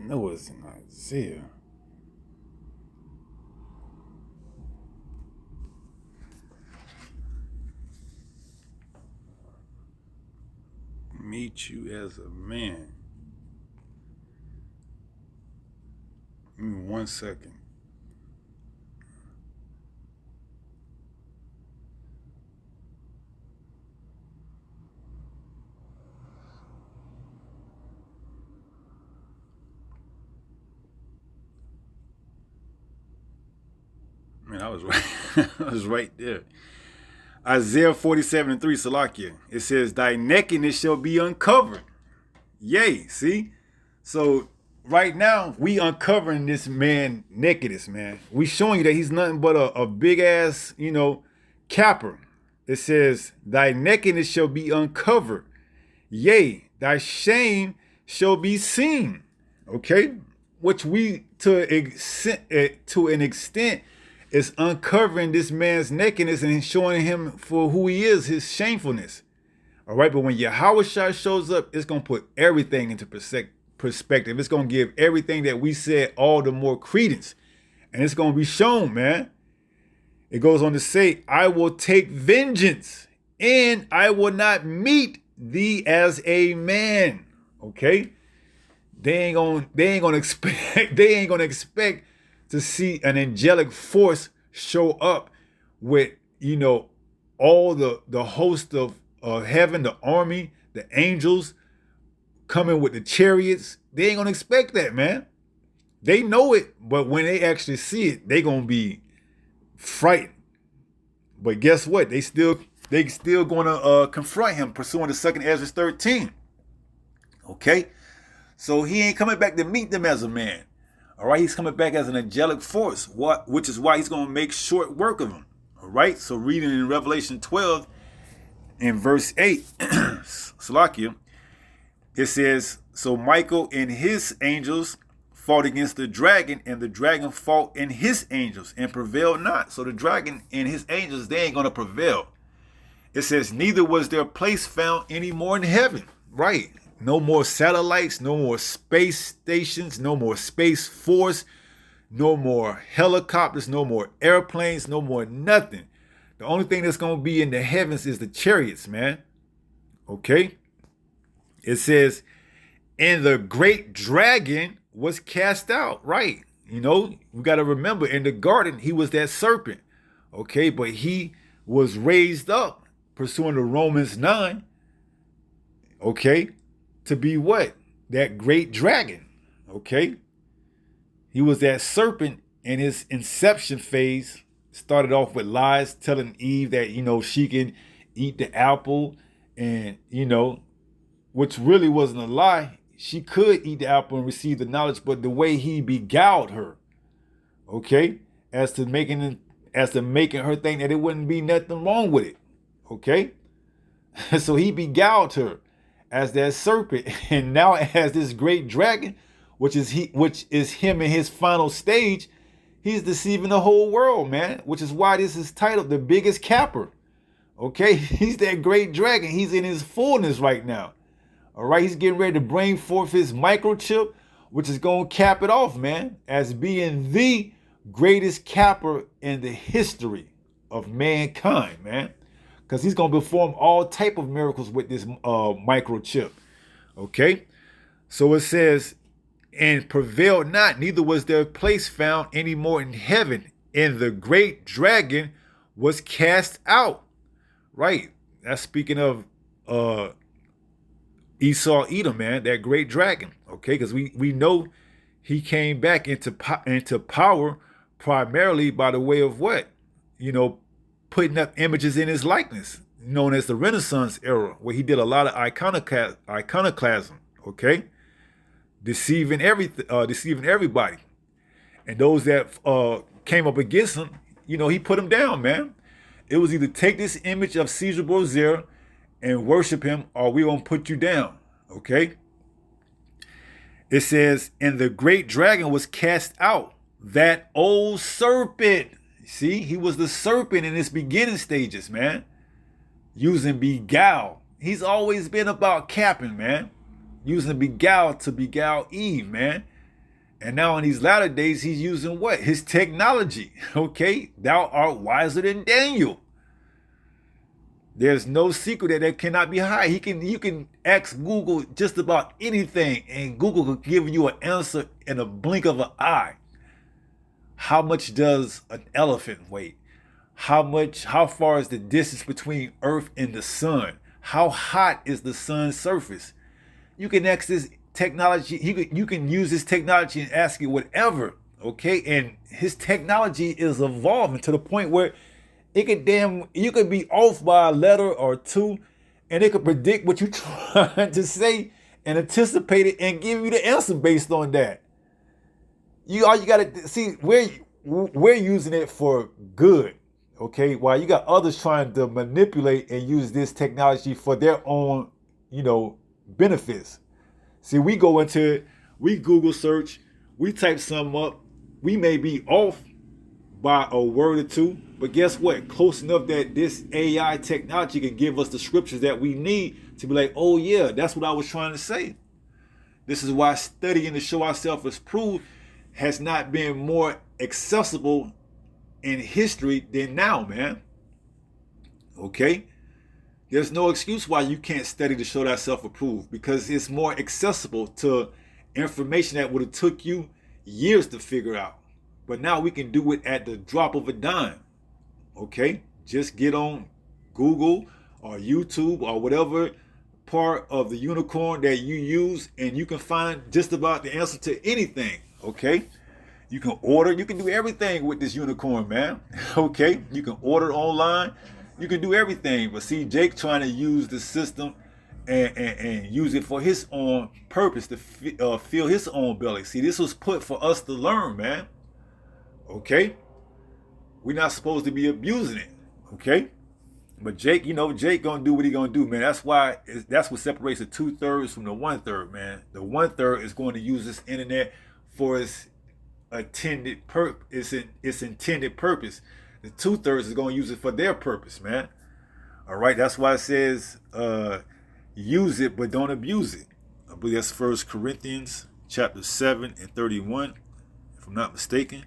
No, it's in Isaiah. Meet you as a man. Give me 1 second. Man, I was right. I was right there. Isaiah 47:3, Salakia. It says, thy nakedness shall be uncovered. Yay, see? So right now, we uncovering this man nakedness, man. We showing you that he's nothing but a big ass, capper. It says, thy nakedness shall be uncovered. Yea, thy shame shall be seen. Okay? Which we, to an extent, is uncovering this man's nakedness and showing him for who he is, his shamefulness. All right, but when Yahweh shows up, it's going to put everything into perspective. It's going to give everything that we said all the more credence. And it's going to be shown, man. It goes on to say, I will take vengeance and I will not meet thee as a man. Okay? They ain't gonna expect to see an angelic force show up with, all the host of heaven, the army, the angels coming with the chariots. They ain't gonna expect that, man. They know it, but when they actually see it, they gonna be frightened. But guess what? They still they still going to confront him, pursuing the second Ezra 13. Okay? So he ain't coming back to meet them as a man. All right? He's coming back as an angelic force, which is why he's going to make short work of him. All right? So reading in Revelation 12 in verse 8, Salakia, it says, so Michael and his angels fought against the dragon, and the dragon fought in his angels and prevailed not. So the dragon and his angels, they ain't going to prevail. It says, neither was their place found anymore in heaven. Right. No more satellites, no more space stations, no more space force, no more helicopters, no more airplanes, no more nothing. The only thing that's going to be in the heavens is the chariots, man. Okay. It says, and the great dragon was cast out. Right. You know, we got to remember, in the garden, he was that serpent. Okay. But he was raised up, pursuing the Romans 9. Okay. To be what? That great dragon. Okay. He was that serpent in his inception phase. Started off with lies, telling Eve that, you know, she can eat the apple, and, you know, which really wasn't a lie. She could eat the apple and receive the knowledge, but the way he beguiled her, okay, as to making her think that it wouldn't be nothing wrong with it, okay. So he beguiled her as that serpent, and now as this great dragon, which is him in his final stage. He's deceiving the whole world, man, which is why this is titled The Biggest Capper. Okay, he's that great dragon. He's in his fullness right now. All right, he's getting ready to bring forth his microchip, which is going to cap it off, man, as being the greatest capper in the history of mankind, man, because he's going to perform all type of miracles with this microchip. Okay, so it says, and prevailed not, neither was their place found any more in heaven, and the great dragon was cast out. Right, that's speaking of Esau, Edom, man, that great dragon. Okay, because we know he came back into power primarily by the way of what? You know, putting up images in his likeness, known as the Renaissance era, where he did a lot of iconoclasm. Okay, deceiving everybody, and those that came up against him, you know, he put them down, man. It was either take this image of Caesar Borgia and worship him, or we gonna put you down. Okay. It says, and the great dragon was cast out, that old serpent. See, he was the serpent in his beginning stages, man. Using beguile. He's always been about capping, man. Using beguile to beguile Eve, man. And now in these latter days, he's using what? His technology. Okay. Thou art wiser than Daniel. There's no secret that cannot be hid. You can ask Google just about anything, and Google will give you an answer in a blink of an eye. How much does an elephant weigh? How far is the distance between Earth and the sun? How hot is the sun's surface? You can ask this technology, you can use this technology and ask it whatever. Okay, and his technology is evolving to the point where you could be off by a letter or two, and it could predict what you're trying to say and anticipate it and give you the answer based on that. All you gotta see, we're using it for good, okay? While you got others trying to manipulate and use this technology for their own, you know, benefits. See, we go into it, we Google search, we type something up, we may be off by a word or two, but guess what? Close enough that this AI technology can give us the scriptures that we need to be like, oh yeah, that's what I was trying to say. This is why studying to show ourselves as proved has not been more accessible in history than now, man. Okay? There's no excuse why you can't study to show thyself approved, because it's more accessible to information that would have took you years to figure out. But now we can do it at the drop of a dime. Okay? Just get on Google or YouTube or whatever part of the unicorn that you use, and you can find just about the answer to anything. Okay? You can order, you can do everything with this unicorn, man. Okay? You can order online. You can do everything. But see, Jake trying to use the system and use it for his own purpose to fill his own belly. See, this was put for us to learn, man. Okay? We're not supposed to be abusing it. Okay? But Jake, Jake gonna do what he gonna do, man. That's what separates the 2/3 from the 1/3, man. The 1/3 is going to use this internet for its intended purpose. Its intended purpose. The 2/3 is going to use it for their purpose, man. All right, that's why it says use it, but don't abuse it. I believe that's 1 Corinthians chapter 7 and 31, if I'm not mistaken.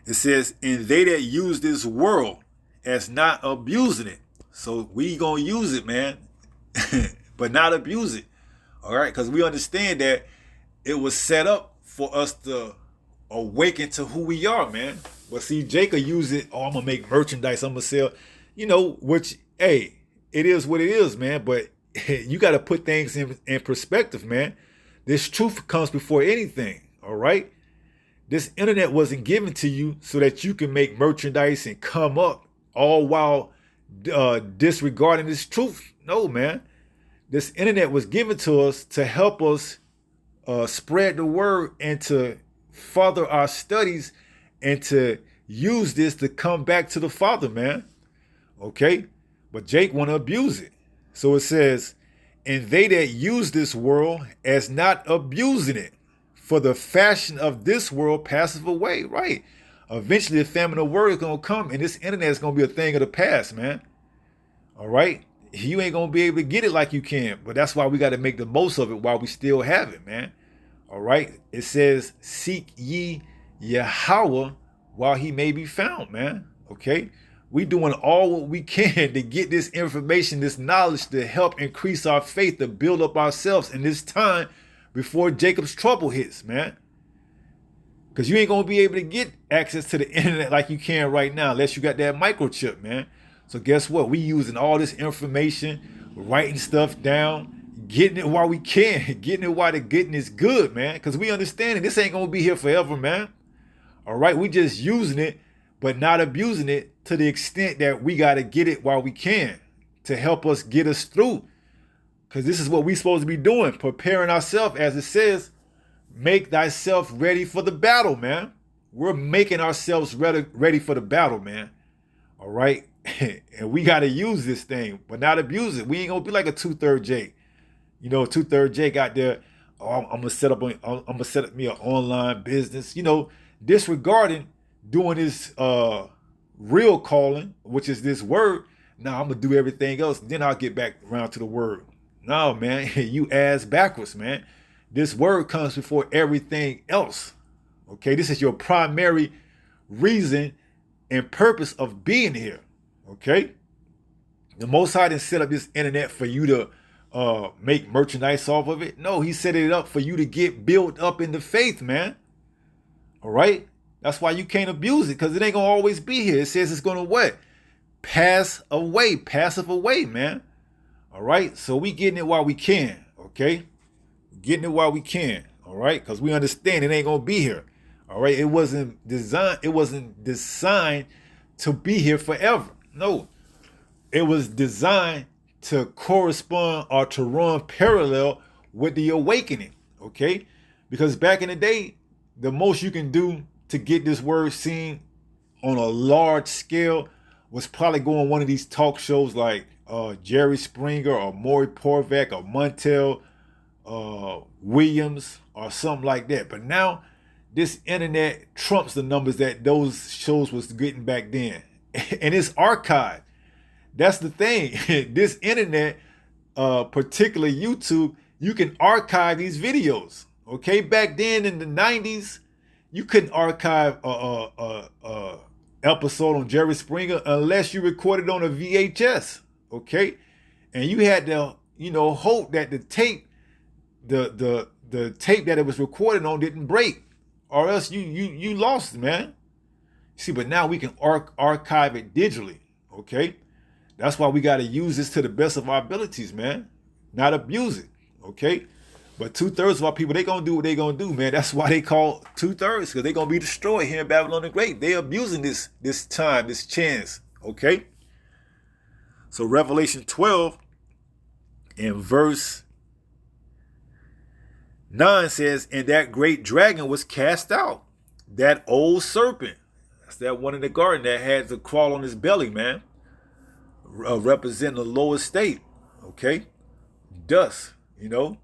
It says, and they that use this world as not abusing it. So we gonna use it, man, but not abuse it. All right, because we understand that it was set up for us to awaken to who we are, man. But see, Jake will use it. Oh, I'm gonna make merchandise. I'm gonna sell. Which, hey, it is what it is, man. But you got to put things in perspective, man. This truth comes before anything. All right. This internet wasn't given to you so that you can make merchandise and come up, all while disregarding this truth. No, man. This internet was given to us to help us spread the word and to further our studies and to use this to come back to the Father, man. Okay? But Jake want to abuse it. So it says, and they that use this world as not abusing it, for the fashion of this world passeth away. Right. Eventually the famine of word is going to come, and this internet is going to be a thing of the past, man. All right? You ain't going to be able to get it like you can, but that's why we got to make the most of it while we still have it, man. All right? It says, seek ye Yahweh while he may be found, man. Okay? We doing all what we can to get this information, this knowledge to help increase our faith, to build up ourselves in this time before Jacob's trouble hits, man. Because you ain't going to be able to get access to the internet like you can right now unless you got that microchip, man. So guess what? We using all this information, writing stuff down, getting it while we can, getting it while the getting is good, man. Because we understand it. This ain't going to be here forever, man. All right? We just using it, but not abusing it to the extent that we got to get it while we can to help us get us through. Because this is what we supposed to be doing, preparing ourselves, as it says, make thyself ready for the battle, man. We're making ourselves ready for the battle, man. All right? And we got to use this thing, but not abuse it. We ain't going to be like a 2/3 Jake. 2/3 Jake out there, oh, I'm going to set up me an online business, disregarding doing this real calling, which is this word. Now I'm going to do everything else. Then I'll get back around to the word. No, man, you ass backwards, man. This word comes before everything else. Okay, this is your primary reason and purpose of being here. Okay, the Most High didn't set up this internet for you to make merchandise off of it. No, he set it up for you to get built up in the faith, man. All right, that's why you can't abuse it, because it ain't gonna always be here. It says it's gonna what? Passive away, man. All right, so we getting it while we can, okay? Getting it while we can, all right? Because we understand it ain't gonna be here, all right? It wasn't designed to be here forever. No, it was designed to correspond or to run parallel with the awakening, okay? Because back in the day, the most you can do to get this word seen on a large scale was probably go on one of these talk shows like Jerry Springer or Maury Povich or Montel Williams or something like that. But now this internet trumps the numbers that those shows was getting back then. And it's archived. That's the thing. This internet, particularly YouTube, you can archive these videos. Okay, back then in the 90s, you couldn't archive a episode on Jerry Springer unless you recorded on a VHS. Okay, and you had to, hope that the tape, the tape that it was recorded on didn't break, or else you lost, man. See, but now we can archive it digitally. Okay, that's why we got to use this to the best of our abilities, man. Not abuse it. Okay, But 2/3 of our people, they gonna do what they gonna do, man. That's why they call 2/3, because they gonna be destroyed here in Babylon the Great. They abusing this time, this chance. Okay. So Revelation 12 and verse 9 says, and that great dragon was cast out, that old serpent. That's that one in the garden that had to crawl on his belly, man. Representing the lower state. Okay. Dust, you know.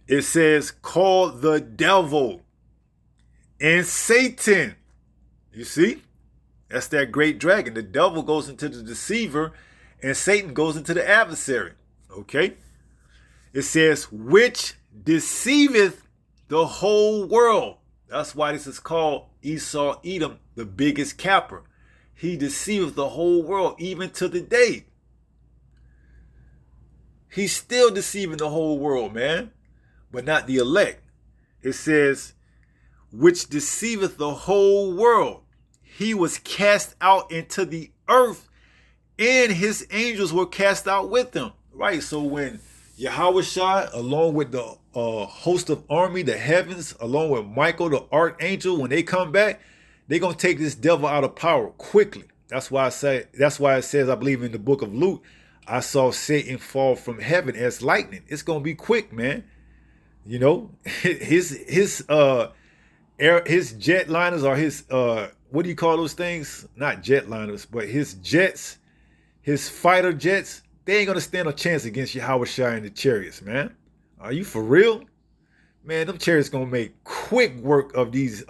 It says, called the devil and Satan. You see? That's that great dragon. The devil goes into the deceiver and Satan goes into the adversary. Okay? It says, which deceiveth the whole world. That's why this is called Esau, Edom, the biggest capper. He deceiveth the whole world, even to the day. He's still deceiving the whole world, man. But not the elect. It says, which deceiveth the whole world. He was cast out into the earth, and his angels were cast out with him. Right, so when Yahushua, along with the host of army, the heavens, along with Michael, the archangel, when they come back, they're going to take this devil out of power quickly. That's why it says, I believe in the book of Luke, I saw Satan fall from heaven as lightning. It's going to be quick, man. You know, his jetliners, or his what do you call those things? Not jetliners, but his jets, his fighter jets, they ain't gonna stand a chance against Yahushua and the chariots, man. Are you for real? Man, them chariots gonna make quick work of these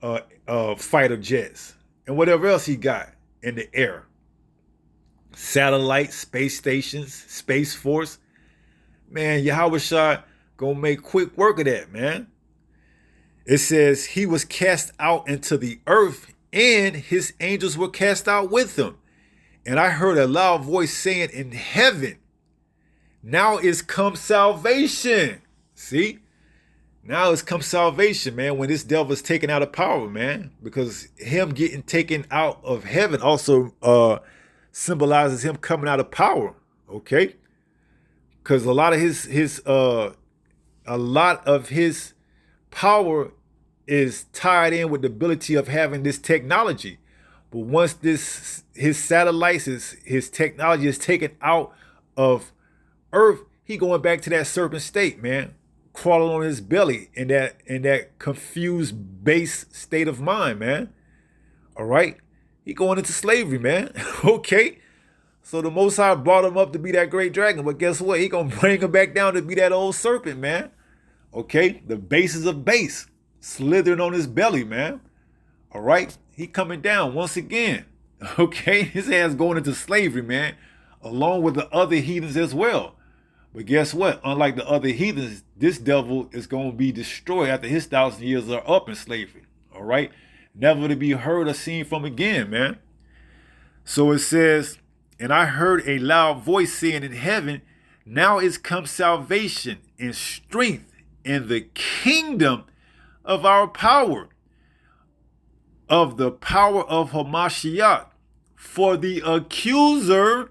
fighter jets and whatever else he got in the air. Satellites, space stations, Space Force. Man, Yahushua gonna make quick work of that, man. It says he was cast out into the earth, and his angels were cast out with him. And I heard a loud voice saying in heaven, now is come salvation. See? Now is come salvation, man, when this devil is taken out of power, man. Because him getting taken out of heaven also symbolizes him coming out of power. Okay? Because a lot of his power is tied in with the ability of having this technology. But once his satellites, his technology is taken out of earth, he going back to that serpent state, man. Crawling on his belly in that confused base state of mind, man. All right? He going into slavery, man. Okay? So the Most High brought him up to be that great dragon, but guess what? He gonna bring him back down to be that old serpent, man. Okay? The bases of base, slithering on his belly, man. All right? He coming down once again. Okay? His ass going into slavery, man, along with the other heathens as well. But guess what? Unlike the other heathens, this devil is going to be destroyed after his 1,000 years are up in slavery. All right? Never to be heard or seen from again, man. So it says, and I heard a loud voice saying in heaven, now is come salvation and strength and the kingdom of our power, of the power of Hamashiach. For the accuser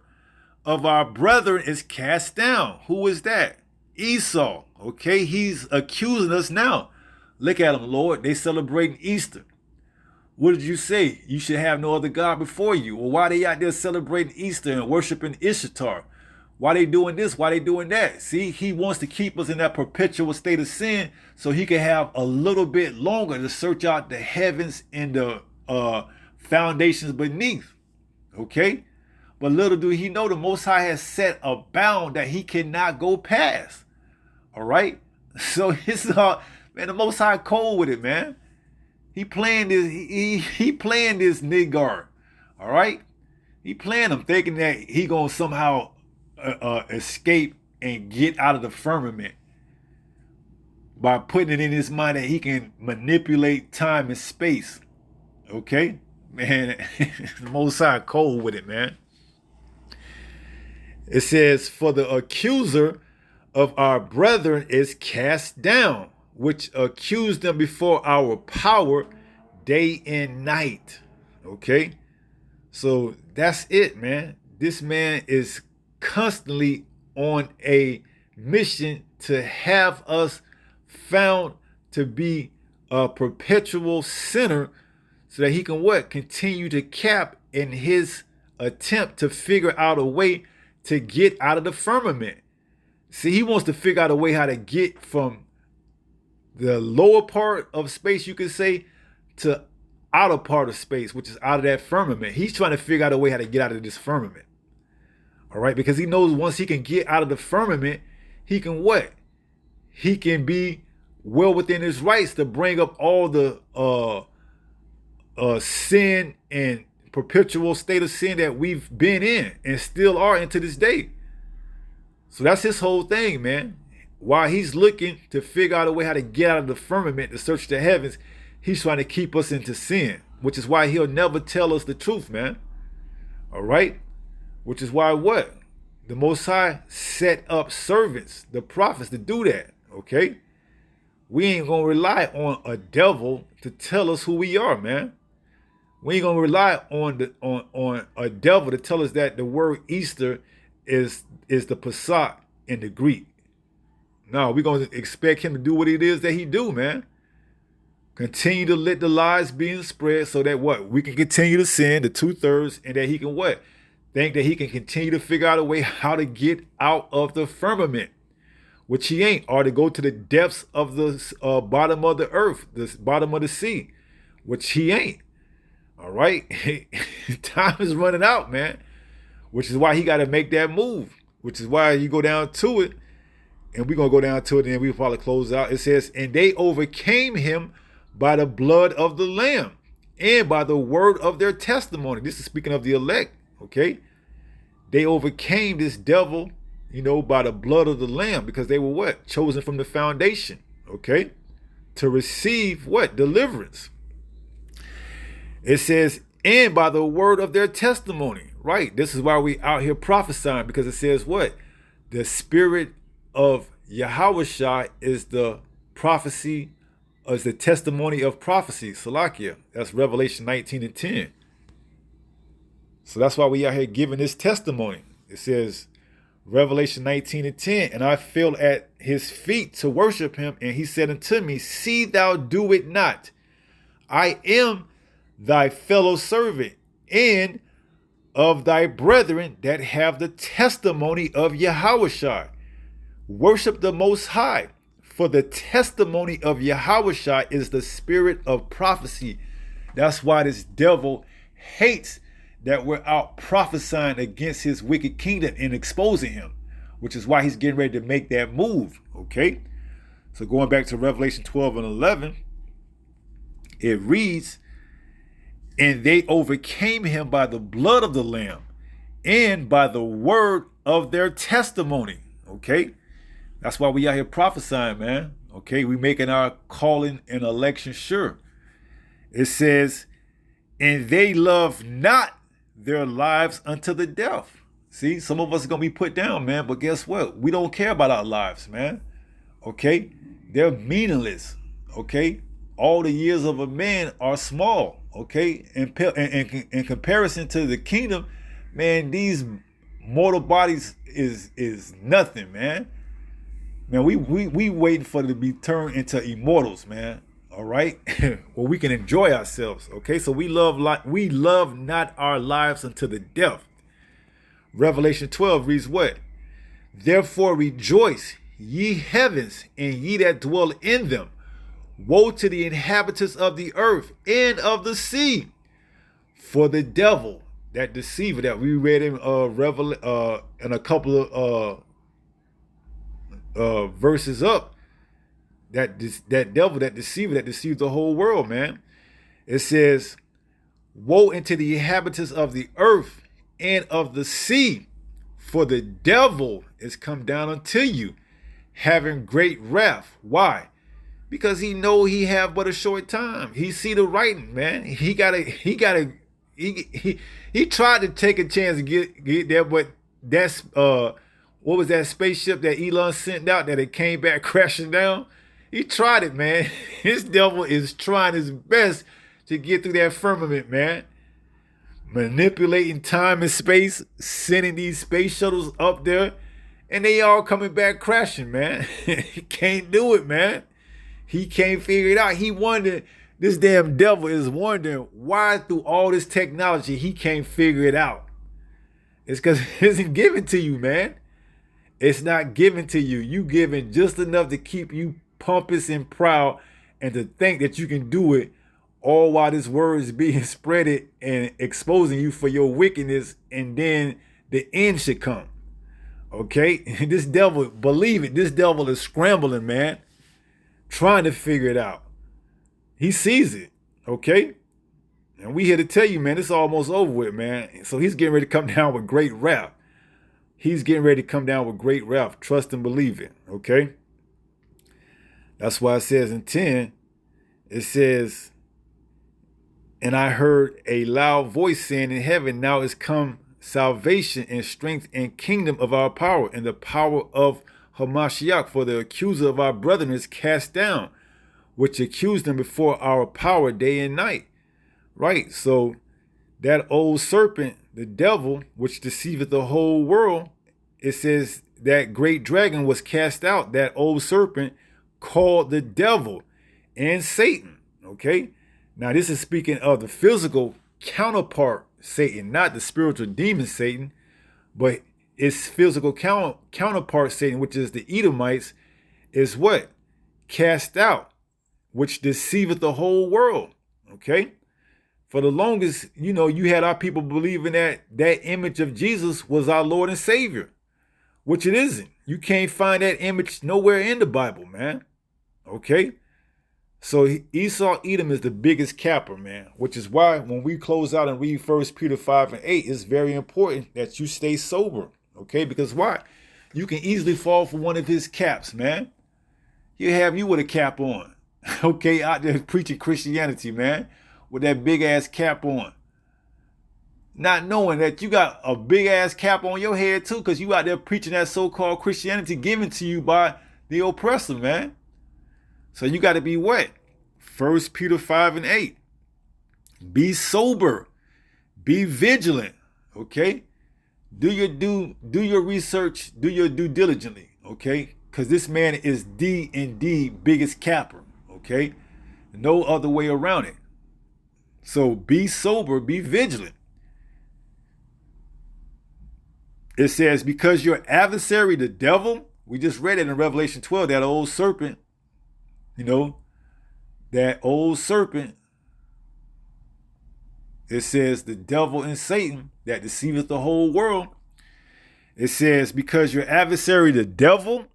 of our brethren is cast down. Who is that? Esau. Okay, he's accusing us now. Look at him, Lord. They celebrating Easter. What did you say? You should have no other God before you. Well, why they out there celebrating Easter and worshiping Ishtar? Why they doing this? Why they doing that? See, he wants to keep us in that perpetual state of sin so he can have a little bit longer to search out the heavens and the foundations beneath. Okay? But little do he know, the Most High has set a bound that he cannot go past. All right? So it's man, the Most High cold with it, man. He playing this, he playing this nigger. All right? He playing him, thinking that he gonna somehow escape and get out of the firmament by putting it in his mind that he can manipulate time and space. Okay? Man, the Most High cold with it, man. It says, for the accuser of our brethren is cast down, which accused them before our power day and night. Okay? So that's it, man. This man is constantly on a mission to have us found to be a perpetual sinner so that he can what? Continue to cap in his attempt to figure out a way to get out of the firmament. See, he wants to figure out a way how to get from the lower part of space, you could say, to outer part of space, which is out of that firmament. He's trying to figure out a way how to get out of this firmament. All right, because he knows once he can get out of the firmament, he can what? He can be well within his rights to bring up all the sin and perpetual state of sin that we've been in and still are into this day. So that's his whole thing, man. While he's looking to figure out a way how to get out of the firmament to search the heavens, he's trying to keep us into sin, which is why he'll never tell us the truth, man. All right? Which is why what? The Most High set up servants, the prophets, to do that, okay? We ain't going to rely on a devil to tell us who we are, man. We ain't going to rely on a devil to tell us that the word Easter is the Pesach in the Greek. No, we're going to expect him to do what it is that he do, man. Continue to let the lies being spread so that what? We can continue to sin, the 2/3, and that he can what? Think that he can continue to figure out a way how to get out of the firmament, which he ain't, or to go to the depths of the bottom of the earth, the bottom of the sea, which he ain't. All right? Time is running out, man, which is why he got to make that move, which is why you go down to it, and we're going to go down to it, and then we'll probably close out. It says, and they overcame him by the blood of the Lamb and by the word of their testimony. This is speaking of the elect, okay? They overcame this devil, by the blood of the Lamb, because they were what? Chosen from the foundation, okay? To receive what? Deliverance. It says, and by the word of their testimony, right? This is why we out here prophesying, because it says what? The spirit of Yahushua is the prophecy, is the testimony of prophecy, Salakia. That's Revelation 19:10. So that's why we out here giving this testimony. It says, Revelation 19:10, and I fell at his feet to worship him, and he said unto me, see thou do it not. I am thy fellow servant, and of thy brethren that have the testimony of Yahushua. Worship the Most High, for the testimony of Yahushua is the spirit of prophecy. That's why this devil hates that we're out prophesying against his wicked kingdom and exposing him, which is why he's getting ready to make that move, okay? So going back to Revelation 12:11, it reads, and they overcame him by the blood of the Lamb and by the word of their testimony, okay? That's why we out here prophesying, man, okay? We making our calling and election sure. It says, and they love not their lives unto the death. See, some of us are going to be put down, man, but guess what? We don't care about our lives, man, okay? They're meaningless, okay? All the years of a man are small, okay? In comparison to the kingdom, man, these mortal bodies is nothing, man. Man, we waiting for them to be turned into immortals, man. All right, well, we can enjoy ourselves. Okay, so we love not our lives unto the death. Revelation 12 reads what? Therefore rejoice, ye heavens, and ye that dwell in them. Woe to the inhabitants of the earth and of the sea, for the devil, that deceiver that we read in in a couple of verses up, that devil, that deceiver that deceived the whole world, man. It says, woe unto the inhabitants of the earth and of the sea, for the devil is come down unto you, having great wrath. Why? Because he know he have but a short time. He see the writing, man. He tried to take a chance to get there, but that's what was that spaceship that Elon sent out that it came back crashing down? He tried it, man. This devil is trying his best to get through that firmament, man. Manipulating time and space, sending these space shuttles up there And they all coming back crashing, man. He can't do it, man. He can't figure it out. He wondered, this damn devil is wondering why through all this technology he can't figure it out. It's because it isn't given to you, man. It's not given to you. You given just enough to keep you pompous and proud and to think that you can do it all while this word is being spreaded and exposing you for your wickedness, and then the end should come. Okay? This devil, believe it, this devil is scrambling, man, trying to figure it out. He sees it, okay? And we here to tell you, man, it's almost over with, man. So he's getting ready to come down with great wrath. He's getting ready to come down with great wrath. Trust and believe it, okay? That's why it says in 10, it says, and I heard a loud voice saying in heaven, now is come salvation and strength and kingdom of our power and the power of Hamashiach, for the accuser of our brethren is cast down, which accused them before our power day and night. Right, so that old serpent, the devil, which deceiveth the whole world, it says that great dragon was cast out, that old serpent called the devil and Satan, okay? Now this is speaking of the physical counterpart Satan, not the spiritual demon Satan, but its physical counterpart Satan, which is the Edomites, is what? Cast out, which deceiveth the whole world, okay? For the longest, you had our people believing that that image of Jesus was our Lord and Savior, which it isn't. You can't find that image nowhere in the Bible, man. Okay? So Esau, Edom is the biggest capper, man, which is why when we close out and read 1 Peter 5 and 8, it's very important that you stay sober, okay? Because why? You can easily fall for one of his caps, man. He'll have you with a cap on, okay, out there preaching Christianity, man, with that big-ass cap on. Not knowing that you got a big-ass cap on your head, too, because you out there preaching that so-called Christianity given to you by the oppressor, man. So you got to be what? 1 Peter 5 and 8. Be sober. Be vigilant. Okay? Do your research. Do your due diligently. Okay? Because this man is the indeed biggest capper. Okay? No other way around it. So be sober. Be vigilant. It says, because your adversary, the devil, we just read it in Revelation 12, that old serpent, that old serpent, it says the devil and Satan that deceiveth the whole world. It says, because your adversary, the devil,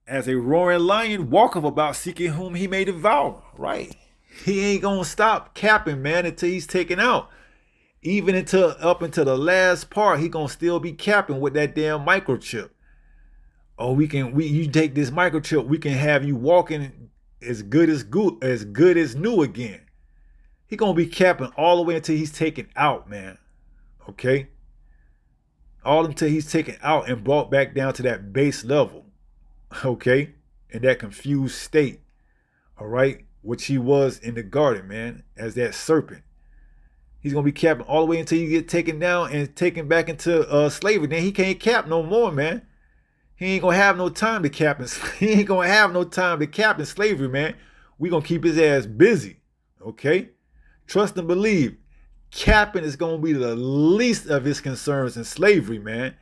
as a roaring lion, walketh about seeking whom he may devour. Right? He ain't going to stop capping, man, until he's taken out. Even up until the last part, he going to still be capping with that damn microchip. Oh, you take this microchip, we can have you walking as good as new again. He gonna be capping all the way until he's taken out, man. Okay? All until he's taken out and brought back down to that base level. Okay? In that confused state. All right? Which he was in the garden, man, as that serpent. He's gonna be capping all the way until you get taken down and taken back into slavery. Then he can't cap no more, man. He ain't gonna have no time to cap in slavery, man. We gonna keep his ass busy, okay? Trust and believe. Capping is gonna be the least of his concerns in slavery, man.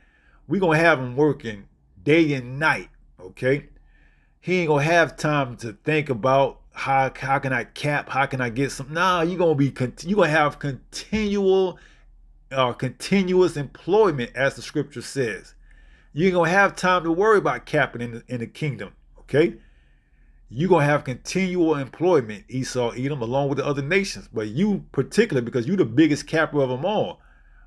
We gonna have him working day and night, okay? He ain't gonna have time to think about how can I cap, how can I get some. Nah, you gonna have continuous employment, as the scripture says. You ain't gonna have time to worry about capping in the kingdom, okay? You're gonna have continual employment, Esau, Edom, along with the other nations. But you particularly, because you the biggest capper of them all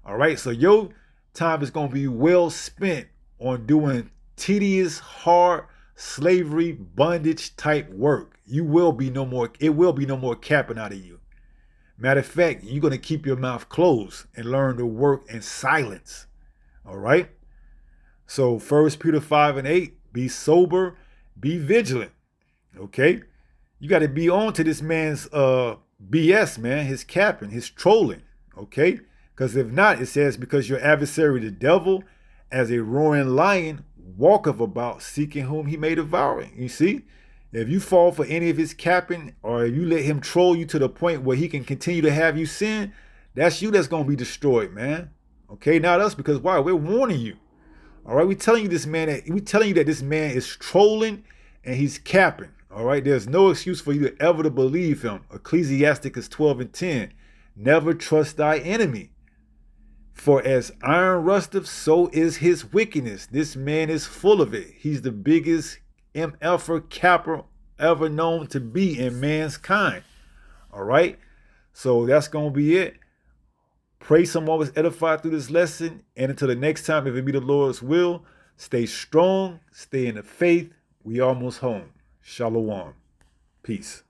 right? So your time is gonna be well spent on doing tedious, hard, slavery, bondage type work. It will be no more capping out of you. Matter of fact, you're gonna keep your mouth closed and learn to work in silence, all right? So 1 Peter 5 and 8, be sober, be vigilant, okay? You got to be on to this man's BS, man, his capping, his trolling, okay? Because if not, it says, because your adversary, the devil, as a roaring lion, walketh about, seeking whom he may devour. You see? If you fall for any of his capping, or if you let him troll you to the point where he can continue to have you sin, that's you that's going to be destroyed, man. Okay, not us, because why? We're warning you. All right, we're telling you that this man is trolling and he's capping. All right, there's no excuse for you to ever to believe him. Ecclesiasticus 12:10. Never trust thy enemy. For as iron rusteth, so is his wickedness. This man is full of it. He's the biggest MFer capper ever known to be in mankind. All right, so that's going to be it. Pray someone was edified through this lesson. And until the next time, if it be the Lord's will, stay strong, stay in the faith. We almost home. Shalom. Peace.